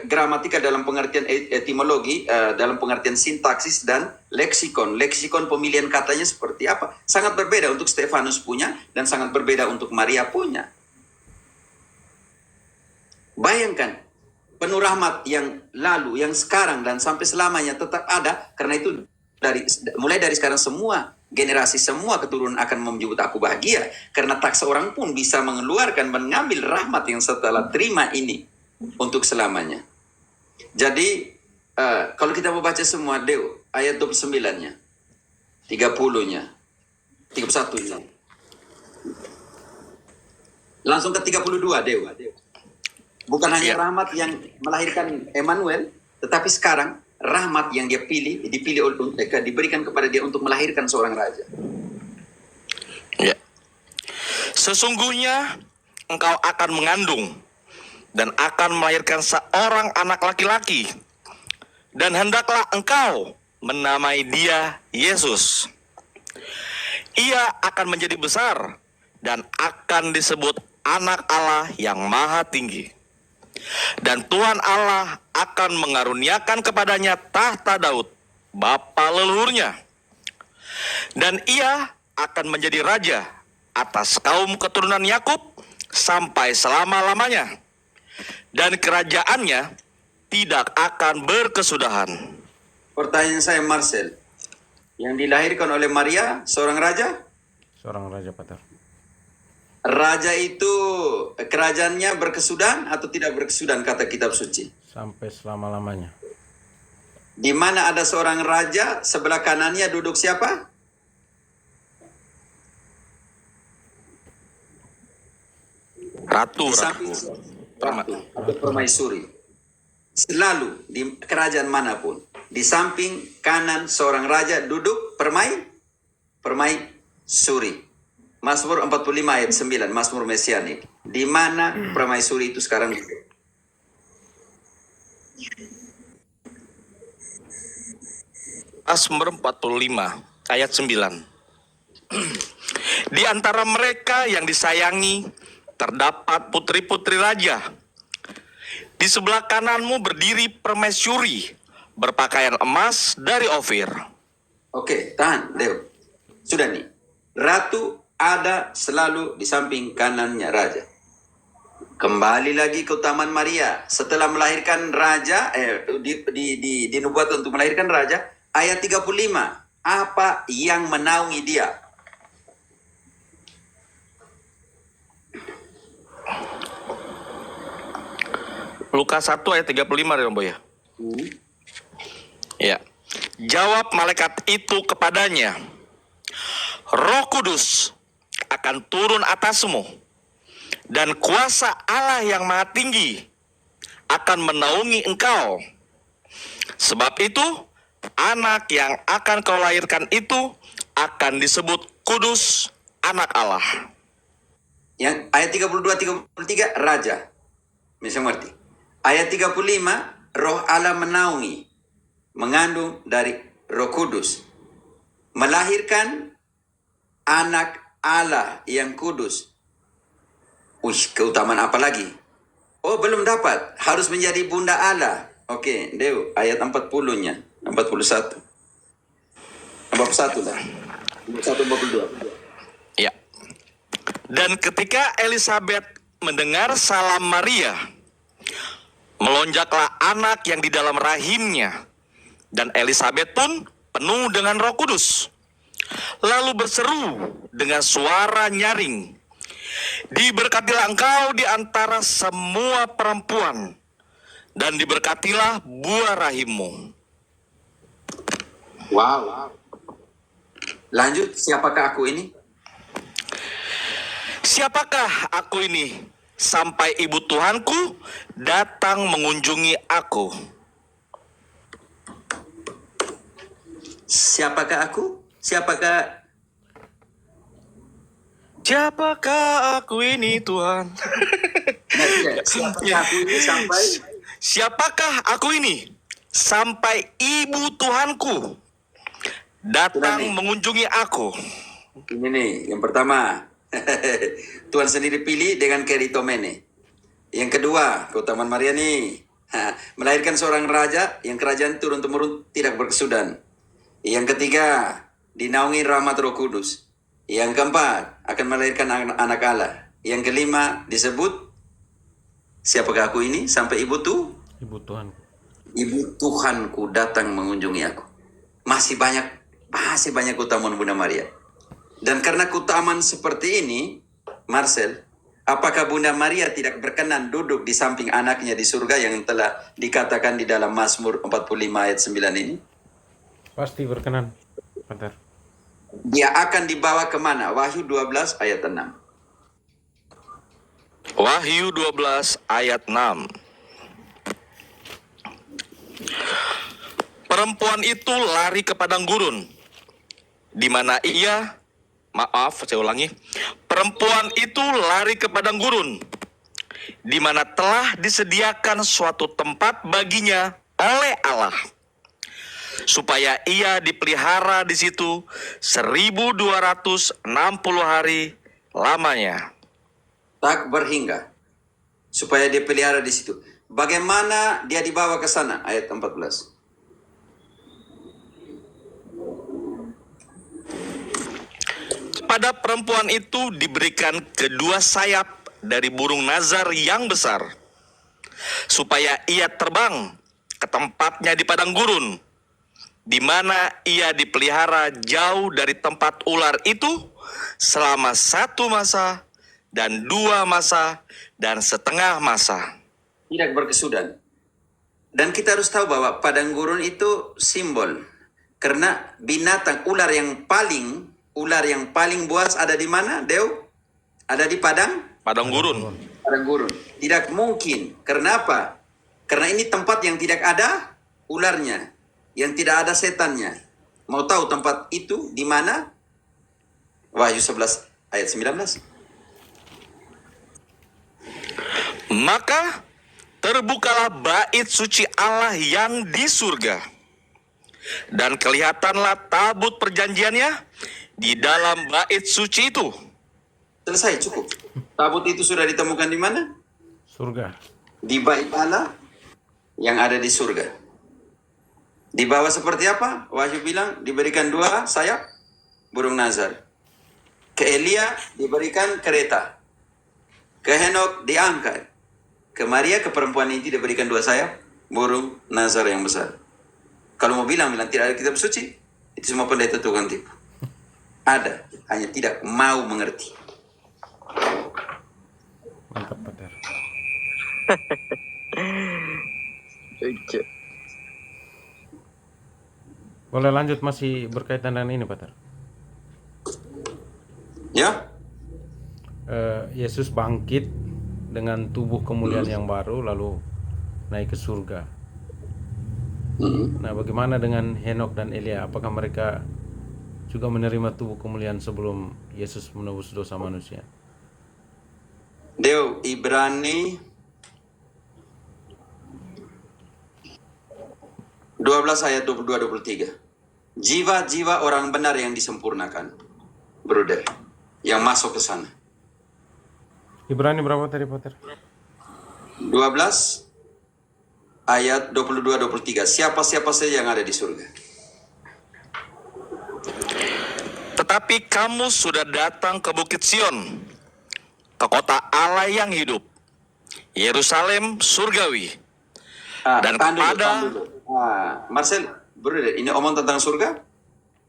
gramatikal dalam pengertian etimologi, dalam pengertian sintaksis dan leksikon. Leksikon pemilihan katanya seperti apa? Sangat berbeda untuk Stefanus punya dan sangat berbeda untuk Maria punya. Bayangkan, penuh rahmat yang lalu, yang sekarang dan sampai selamanya tetap ada. Karena itu mulai dari sekarang semua generasi, semua keturunan akan menyebut aku bahagia. Karena tak seorang pun bisa mengeluarkan, mengambil rahmat yang setelah terima ini untuk selamanya. Jadi, kalau kita membaca semua, Dew, ayat 29-nya, 30-nya, 31-nya. Langsung ke 32, Dew. Bukan hanya rahmat yang melahirkan Emmanuel, tetapi sekarang rahmat yang dia diberikan kepada dia untuk melahirkan seorang raja. Ya. Sesungguhnya engkau akan mengandung dan akan melahirkan seorang anak laki-laki, dan hendaklah engkau menamai dia Yesus. Ia akan menjadi besar dan akan disebut anak Allah yang maha tinggi. Dan Tuhan Allah akan mengaruniakan kepadanya tahta Daud, bapa leluhurnya. Dan ia akan menjadi raja atas kaum keturunan Yakub sampai selama-lamanya. Dan kerajaannya tidak akan berkesudahan. Pertanyaan saya, Marcel, yang dilahirkan oleh Maria, seorang raja? Seorang raja, Pater. Raja itu kerajaannya berkesudahan atau tidak berkesudahan, kata kitab suci? sampai selama-lamanya. Di mana ada seorang raja, sebelah kanannya duduk siapa? Ratu, Di ratu. samping ratu atau permaisuri. Selalu di kerajaan manapun, di samping kanan seorang raja duduk permaisuri. Mazmur 45 ayat 9, Mazmur Mesianik. Di mana permaisuri itu sekarang duduk? Mazmur 45 ayat 9. Di antara mereka yang disayangi terdapat putri-putri raja. Di sebelah kananmu berdiri permaisuri berpakaian emas dari Ofir. Oke, tahan, Leo. Sudah nih. Ratu ada selalu di samping kanannya raja. Kembali lagi ke utamaan Maria. Setelah melahirkan raja, dinubuat untuk melahirkan raja, ayat 35. Apa yang menaungi dia? Lukas 1 ayat 35 Romo ya. Ya. Jawab malaikat itu kepadanya, Roh Kudus akan turun atasmu, dan kuasa Allah yang Maha Tinggi akan menaungi engkau. Sebab itu, anak yang akan kau lahirkan itu akan disebut Kudus, anak Allah. Yang ayat 32-33 raja. Bisa mengerti? Ayat 35 Roh Allah menaungi, mengandung dari Roh Kudus, melahirkan anak Allah yang kudus. Keutamaan apa lagi? Oh, belum dapat. Harus menjadi bunda Allah. Oke, Dew, ayat 40-nya. 41. 41 lah. 42. Ya. Dan ketika Elizabeth mendengar salam Maria, melonjaklah anak yang di dalam rahimnya, dan Elizabeth pun penuh dengan Roh Kudus. Lalu berseru dengan suara nyaring, diberkatilah engkau di antara semua perempuan, dan diberkatilah buah rahimmu. Wow. Lanjut, siapakah aku ini? Siapakah aku ini, sampai ibu Tuhanku datang mengunjungi aku? Siapakah aku? Siapakah aku ini, Tuhan? Siapakah aku ini sampai Siapakah aku ini, sampai ibu Tuhanku datang mengunjungi aku? ini nih, yang pertama. Tuhan sendiri pilih dengan keritomene. Yang kedua, keutamaan Maria nih. Melahirkan seorang raja yang kerajaan turun-temurun tidak berkesudahan. Yang ketiga, dinaungi rahmat Roh Kudus. Yang keempat, akan melahirkan anak Allah. Yang kelima, disebut siapakah aku ini sampai ibu Tuhanku. Ibu Tuhanku datang mengunjungi aku. Masih banyak keutamaan Bunda Maria. Dan karena keutamaan seperti ini, Marcel, apakah Bunda Maria tidak berkenan duduk di samping anaknya di surga yang telah dikatakan di dalam Mazmur 45 ayat 9 ini? Pasti berkenan, Pater. Dia akan dibawa kemana? Wahyu 12 ayat 6. Wahyu 12 ayat 6. Perempuan itu lari ke padang gurun, di mana Perempuan itu lari ke padang gurun, di mana telah disediakan suatu tempat baginya oleh Allah, supaya ia dipelihara di situ 1260 hari lamanya. Tak berhingga. Supaya dia pelihara di situ. Bagaimana dia dibawa ke sana? Ayat 14. Pada perempuan itu diberikan kedua sayap dari burung nazar yang besar, supaya ia terbang ke tempatnya di padang gurun, di mana ia dipelihara jauh dari tempat ular itu selama 1 masa dan 2 masa dan setengah masa. Tidak berkesudahan. Dan kita harus tahu bahwa padang gurun itu simbol. Karena binatang ular yang paling buas ada di mana, Deo? Ada di padang Padang gurun. gurun. Tidak mungkin. Karena apa? Karena ini tempat yang tidak ada ularnya, yang tidak ada setannya. Mau tahu tempat itu di mana? Wahyu 11 ayat 19. Maka terbukalah bait suci Allah yang di surga. Dan kelihatanlah tabut perjanjiannya di dalam bait suci itu. Selesai, cukup. Tabut itu sudah ditemukan di mana? Surga. Di bait Allah yang ada di surga. Di bawah seperti apa? Wahyu bilang diberikan 2 sayap burung nazar. Ke Elia diberikan kereta. Ke Henok diangkat. Ke Maria, ke perempuan ini diberikan 2 sayap burung nazar yang besar. Kalau mau bilang tidak ada kitab suci, itu semua pendeta tukang tipu. Ada, hanya tidak mau mengerti. Mantap, Pater. Boleh lanjut, masih berkaitan dengan ini, Pater. Ya? Yesus bangkit dengan tubuh kemuliaan yang baru lalu naik ke surga. Nah, bagaimana dengan Henok dan Elia? Apakah mereka juga menerima tubuh kemuliaan sebelum Yesus menebus dosa manusia? Deo, Ibrani 12 ayat 22-23. Jiwa-jiwa orang benar yang disempurnakan, brother, yang masuk ke sana. Ibrani berapa tadi, Pater? 12 ayat 22-23. Siapa-siapa saja yang ada di surga. Tetapi kamu sudah datang ke Bukit Sion, ke kota Allah yang hidup, Yerusalem surgawi. Dan kepada Marcel, brother, ini omong tentang surga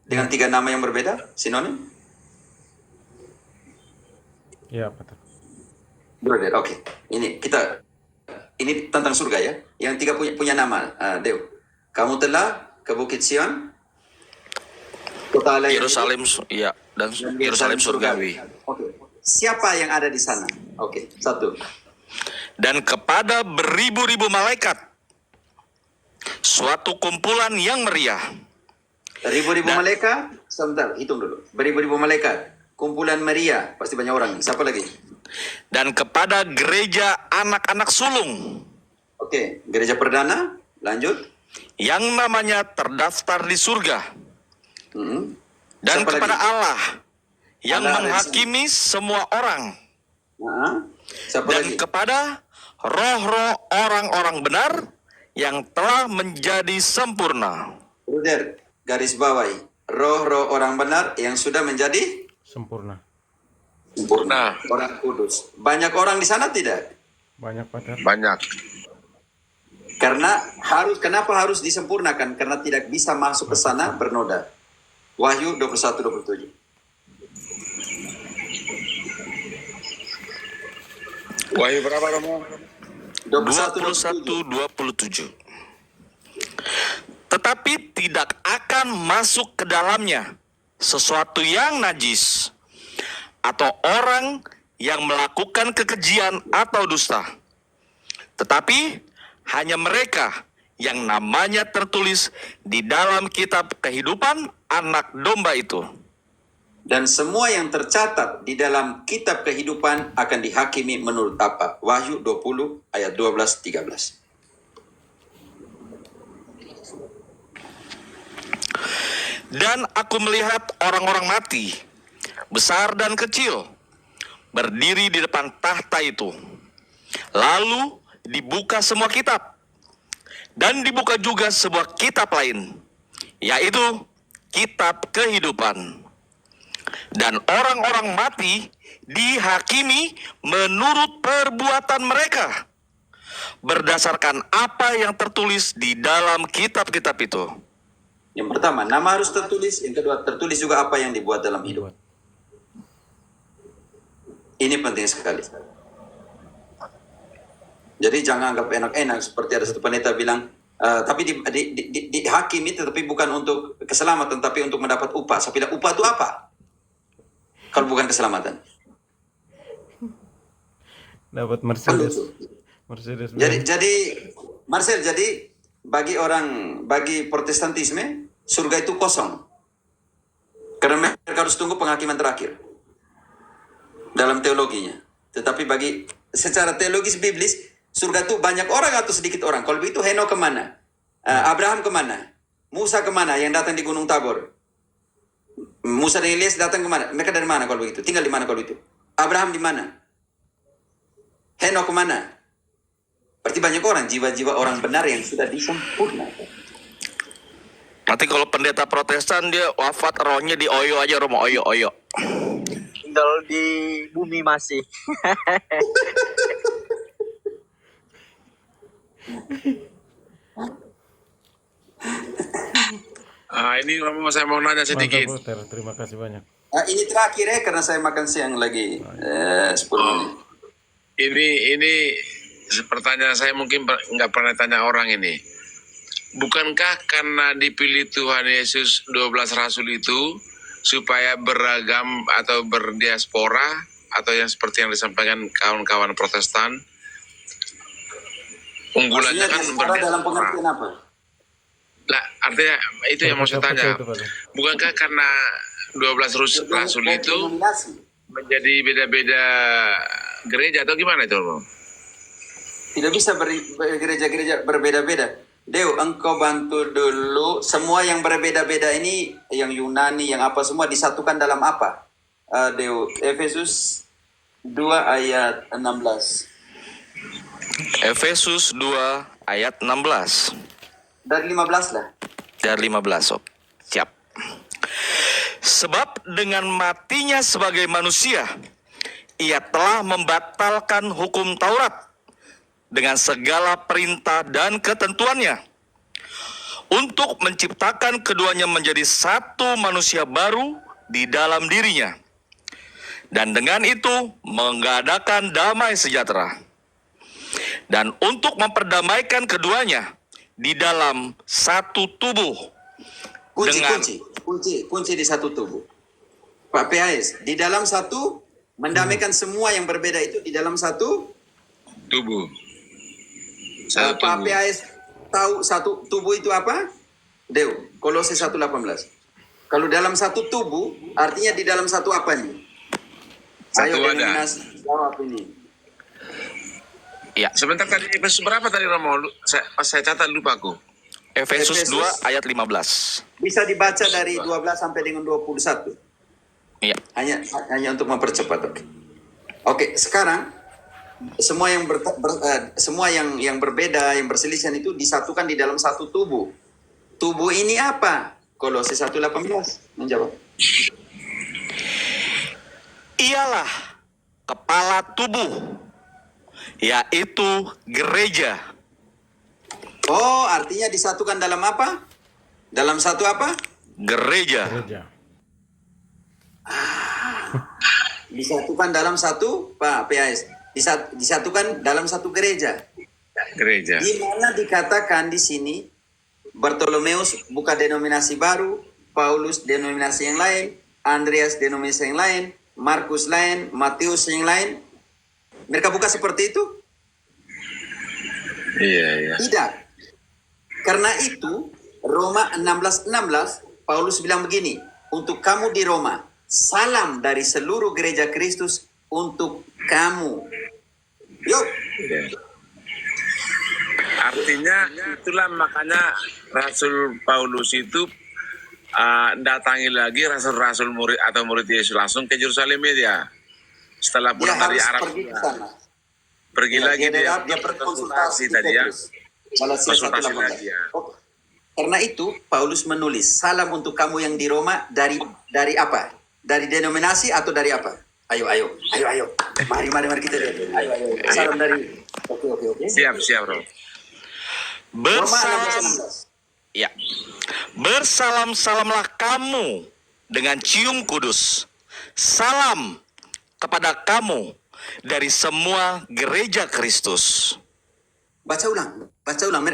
dengan 3 nama yang berbeda, sinonim. Ya, Pater. Brother, oke. Ini tentang surga ya. Yang 3 punya nama, Deo. Kamu telah ke Bukit Sion, kota Allah yang Yerusalem, ya, dan hidup, Yerusalem surgawi. Oke. Siapa yang ada di sana? Oke, 1. Dan kepada beribu-ribu malaikat, suatu kumpulan yang meriah. Ribu-ribu malaikat, sebentar, hitung dulu. Beribu-ribu malaikat, kumpulan meriah, pasti banyak orang. Siapa lagi? Dan kepada gereja anak-anak sulung, Oke, gereja perdana, lanjut. yang namanya terdaftar di surga. Dan Siapa kepada lagi? Allah yang Allah ada di menghakimi semua orang. Siapa Dan lagi? kepada roh-roh orang-orang benar yang telah menjadi sempurna. Bruder, garis bawahi. Roh-roh orang benar yang sudah menjadi Sempurna. sempurna. Orang kudus. Banyak orang di sana tidak? Banyak, Pater. Banyak. Kenapa harus disempurnakan? Karena tidak bisa masuk ke sana bernoda. Wahyu 21-27. Wahyu berapa Romo? 21-27. Tetapi tidak akan masuk ke dalamnya sesuatu yang najis atau orang yang melakukan kekejian atau dusta, tetapi hanya mereka yang namanya tertulis di dalam kitab kehidupan anak domba itu. Dan semua yang tercatat di dalam kitab kehidupan akan dihakimi menurut apa? Wahyu 20 ayat 12-13. Dan aku melihat orang-orang mati, besar dan kecil, berdiri di depan tahta itu. Lalu dibuka semua kitab. Dan dibuka juga sebuah kitab lain, yaitu kitab kehidupan. Dan orang-orang mati dihakimi menurut perbuatan mereka, berdasarkan apa yang tertulis di dalam kitab-kitab itu. Yang pertama, nama harus tertulis. Yang kedua, tertulis juga apa yang dibuat dalam hidup. Ini penting sekali. Jadi jangan anggap enak-enak seperti ada satu pendeta bilang, tapi di hakim itu tapi bukan untuk keselamatan, tapi untuk mendapat upah. Saya bilang, upah itu apa? Kalau bukan keselamatan. Dapat Kan Mercedes. lucu. Mercedes. Jadi Marcel, jadi bagi Protestantisme surga itu kosong. Karena mereka harus tunggu penghakiman terakhir dalam teologinya. Tetapi secara teologis biblis, surga itu banyak orang atau sedikit orang. Kalau begitu Henok kemana? Abraham kemana? Musa kemana yang datang di Gunung Tabor? Musa dan Elias datang kemana? Mereka dari mana kalau begitu? Tinggal di mana kalau begitu? Abraham di mana? Henok kemana? Berarti banyak orang, jiwa-jiwa orang benar yang sudah disempurnakan. Nanti kalau pendeta Protestan dia wafat rohnya di Oyo aja, Romo, Oyo. Tinggal di bumi masih. Ini Romo, saya mau nanya sedikit. Mantap, Brother. Terima kasih banyak. Ini terakhir ya, karena saya makan siang lagi 10 menit. Ini pertanyaan saya mungkin nggak pernah tanya orang ini. Bukankah karena dipilih Tuhan Yesus 12 rasul itu supaya beragam atau berdiaspora atau yang seperti yang disampaikan kawan-kawan Protestan, unggulannya Maksudnya kan diaspora dalam pengertian apa? Lah, artinya itu yang mau saya tanya. Bukankah karena 12 rasul itu Denominasi. menjadi beda-beda gereja atau gimana itu, Bro? Tidak bisa gereja-gereja berbeda-beda. Deo, engkau bantu dulu semua yang berbeda-beda ini, yang Yunani, yang apa semua disatukan dalam apa? Deo, Efesus 2 ayat 16. Efesus 2 ayat 16. Dari 15 lah. Dari 15, Sob. Siap. Sebab dengan matinya sebagai manusia, ia telah membatalkan hukum Taurat dengan segala perintah dan ketentuannya, untuk menciptakan keduanya menjadi satu manusia baru di dalam dirinya, dan dengan itu mengadakan damai sejahtera, dan untuk memperdamaikan keduanya di dalam satu tubuh. Kunci di satu tubuh. Pak PAS, di dalam satu, mendamaikan semua yang berbeda itu di dalam satu Tubuh. Pak PAS tahu satu tubuh itu apa? Deo, Kolose 1:18. Kalau dalam satu tubuh, artinya di dalam satu apa nih? Satu wadah. denominasi jawab ini. Ya, Sebentar, tadi Efesus berapa tadi, Romo? Pas saya catat lupa aku. Efesus Efesus 2 ayat 15. Bisa dibaca dari 12 sampai dengan 21. Iya. Hanya untuk mempercepat. Oke, sekarang semua yang berbeda, yang berselisihan itu disatukan di dalam satu tubuh. Tubuh ini apa? Kolose 1:18 menjawab. Ialah kepala tubuh, yaitu gereja. Oh, artinya disatukan dalam apa? Dalam satu apa? Gereja. Gereja. Disatukan dalam satu, Pak PAS. Disatukan dalam satu gereja. Gereja. Di mana dikatakan di sini Bartolomeus buka denominasi baru, Paulus denominasi yang lain, Andreas denominasi yang lain, Markus lain, Matius yang lain. Mereka buka seperti itu? Iya. Tidak. Karena itu Roma 16:16 Paulus bilang begini, untuk kamu di Roma, salam dari seluruh gereja Kristus untuk kamu. Yuk. Iya. Artinya itulah makanya Rasul Paulus itu datangi lagi rasul-rasul murid atau murid Yesus langsung ke Yerusalem dia. Setelah Dia pulang dari harus Arab, pergi ke sana. pergi Ya, lagi dia berkonsultasi tadi ya. Petrus. Kolose Konsultasi 1:18. lagi ya. Oh, karena itu Paulus menulis salam untuk kamu yang di Roma dari apa? Dari denominasi atau dari apa? Ayo. Mari kita lihat. Ayo. Salam dari. Oke. Siap, Bro. Roma Bersalam, 16:16. ya. Bersalam-salamlah kamu dengan cium kudus. Salam kepada kamu dari semua gereja Kristus. Baca ulang.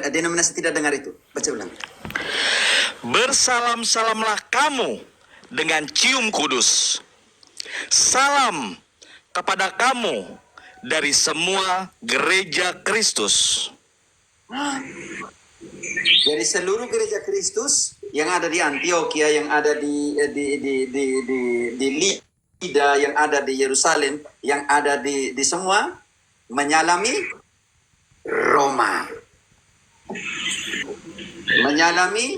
Denominasi tidak dengar itu. Baca ulang. Bersalam-salamlah kamu dengan cium kudus. Salam kepada kamu dari semua gereja Kristus. Dari seluruh gereja Kristus yang ada di Antioquia, yang ada di Lida, yang ada di Yerusalem, yang ada di semua, menyalami Roma. Menyalami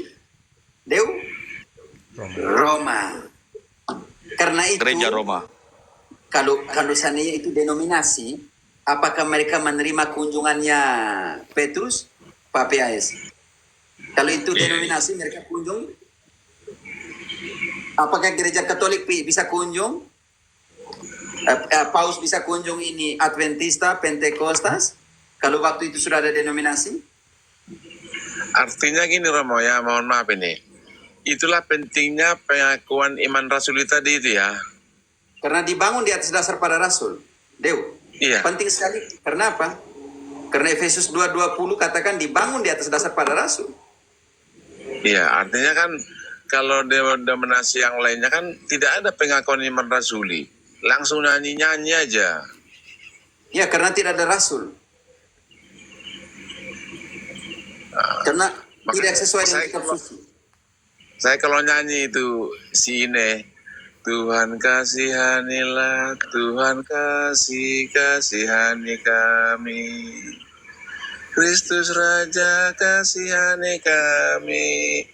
Roma. Karena itu Gereja Roma. kalau seandainya itu denominasi, apakah mereka menerima kunjungannya Petrus, Pak PAS? Kalau itu denominasi mereka kunjung, apakah gereja Katolik bisa kunjung? Paus bisa kunjung ini Adventista, Pentekostas? Kalau waktu itu sudah ada denominasi? Artinya gini Romo ya, mohon maaf ini. Itulah pentingnya pengakuan iman rasuli tadi itu ya. Karena dibangun di atas dasar para rasul. Iya. Penting sekali. Karena apa? Karena Efesus 2:20 katakan dibangun di atas dasar para rasul. Iya, artinya kan kalau denominasi yang lainnya kan tidak ada pengakuan iman rasuli. Langsung nyanyi-nyanyi aja. Ya, karena tidak ada rasul. Karena tidak sesuai dengan kitab suci. Saya kalau nyanyi itu si ini, Tuhan kasihanilah, Tuhan kasihani kami. Kristus Raja kasihani kami.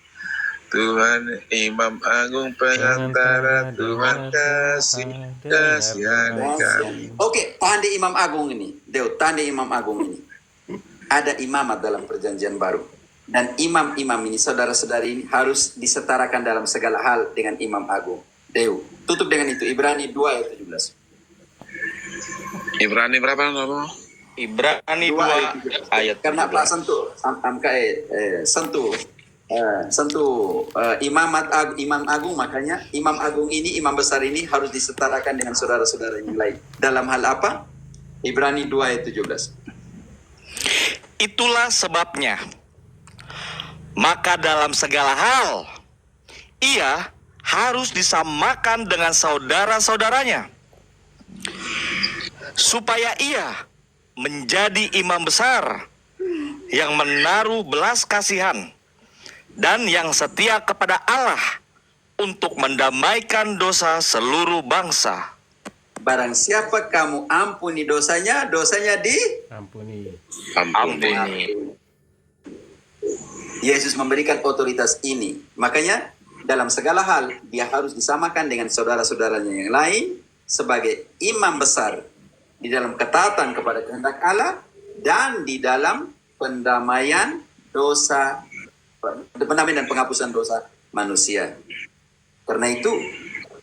Tuhan Imam Agung Pengantara, Tuhan kasihani kami. Oke, tahan di Imam Agung ini. Tahan di Imam Agung ini. Ada imamat dalam perjanjian baru. Dan imam-imam ini, saudara-saudari ini harus disetarakan dalam segala hal dengan Imam Agung. Tutup dengan itu, Ibrani 2 ayat 17. Ibrani berapa Romo? Ibrani 2 ayat Karena Pak sentuh Imam Agung, makanya Imam Agung ini, Imam Besar ini harus disetarakan dengan saudara-saudara yang lain. Dalam hal apa? Ibrani 2 ayat 17. Itulah sebabnya, maka dalam segala hal, ia harus disamakan dengan saudara-saudaranya, supaya ia menjadi imam besar yang menaruh belas kasihan dan yang setia kepada Allah untuk mendamaikan dosa seluruh bangsa. Barang siapa kamu ampuni dosanya Ampuni. Yesus memberikan otoritas ini. Makanya dalam segala hal dia harus disamakan dengan saudara-saudaranya yang lain sebagai imam besar di dalam ketaatan kepada kehendak Allah dan di dalam pendamaian dan penghapusan dosa manusia. Karena itu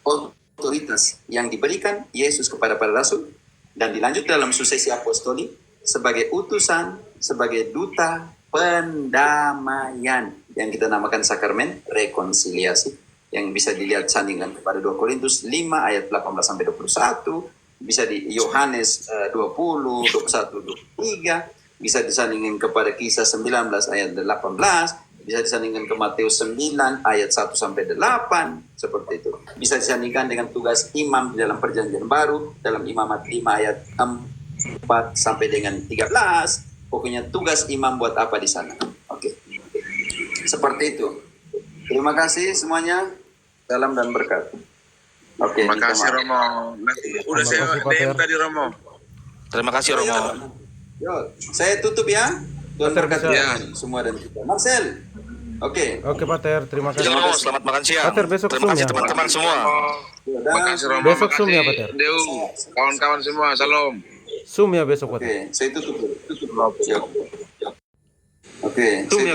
otoritas yang diberikan Yesus kepada para rasul dan dilanjut dalam suksesi apostolik sebagai utusan, sebagai duta pendamaian yang kita namakan sakramen rekonsiliasi, yang bisa dilihat sandingan kepada 2 Korintus 5 ayat 18 sampai 21, bisa di Yohanes 20, 21, 23, bisa disandingkan kepada Kisah 19 ayat 18, bisa disandingkan ke Matius 9 ayat 1 sampai 8, seperti itu. Bisa disandingkan dengan tugas imam di dalam perjanjian baru dalam Imamat 5 ayat 4 sampai dengan 13. Pokoknya tugas imam buat apa di sana. Oke. Seperti itu. Terima kasih semuanya. Salam dan berkat. Oke. Terima kasih Romo. Udah saya DM tadi Romo. Terima kasih Romo. Yo, saya tutup ya. Tuhan berkati Ya. semua dan kita. Marcel. Oke. Oke Pater, terima kasih. Romo, selamat makan siang. Pater, besok Terima kasih Zoom ya. teman-teman semua. Terima kasih Romo. Besok Zoom ya, Makasih, Pater. Deung, kawan-kawan semua, salam. Zoom ya besok Pater. Oke, saya tutup dulu. Oke. Zoom ya.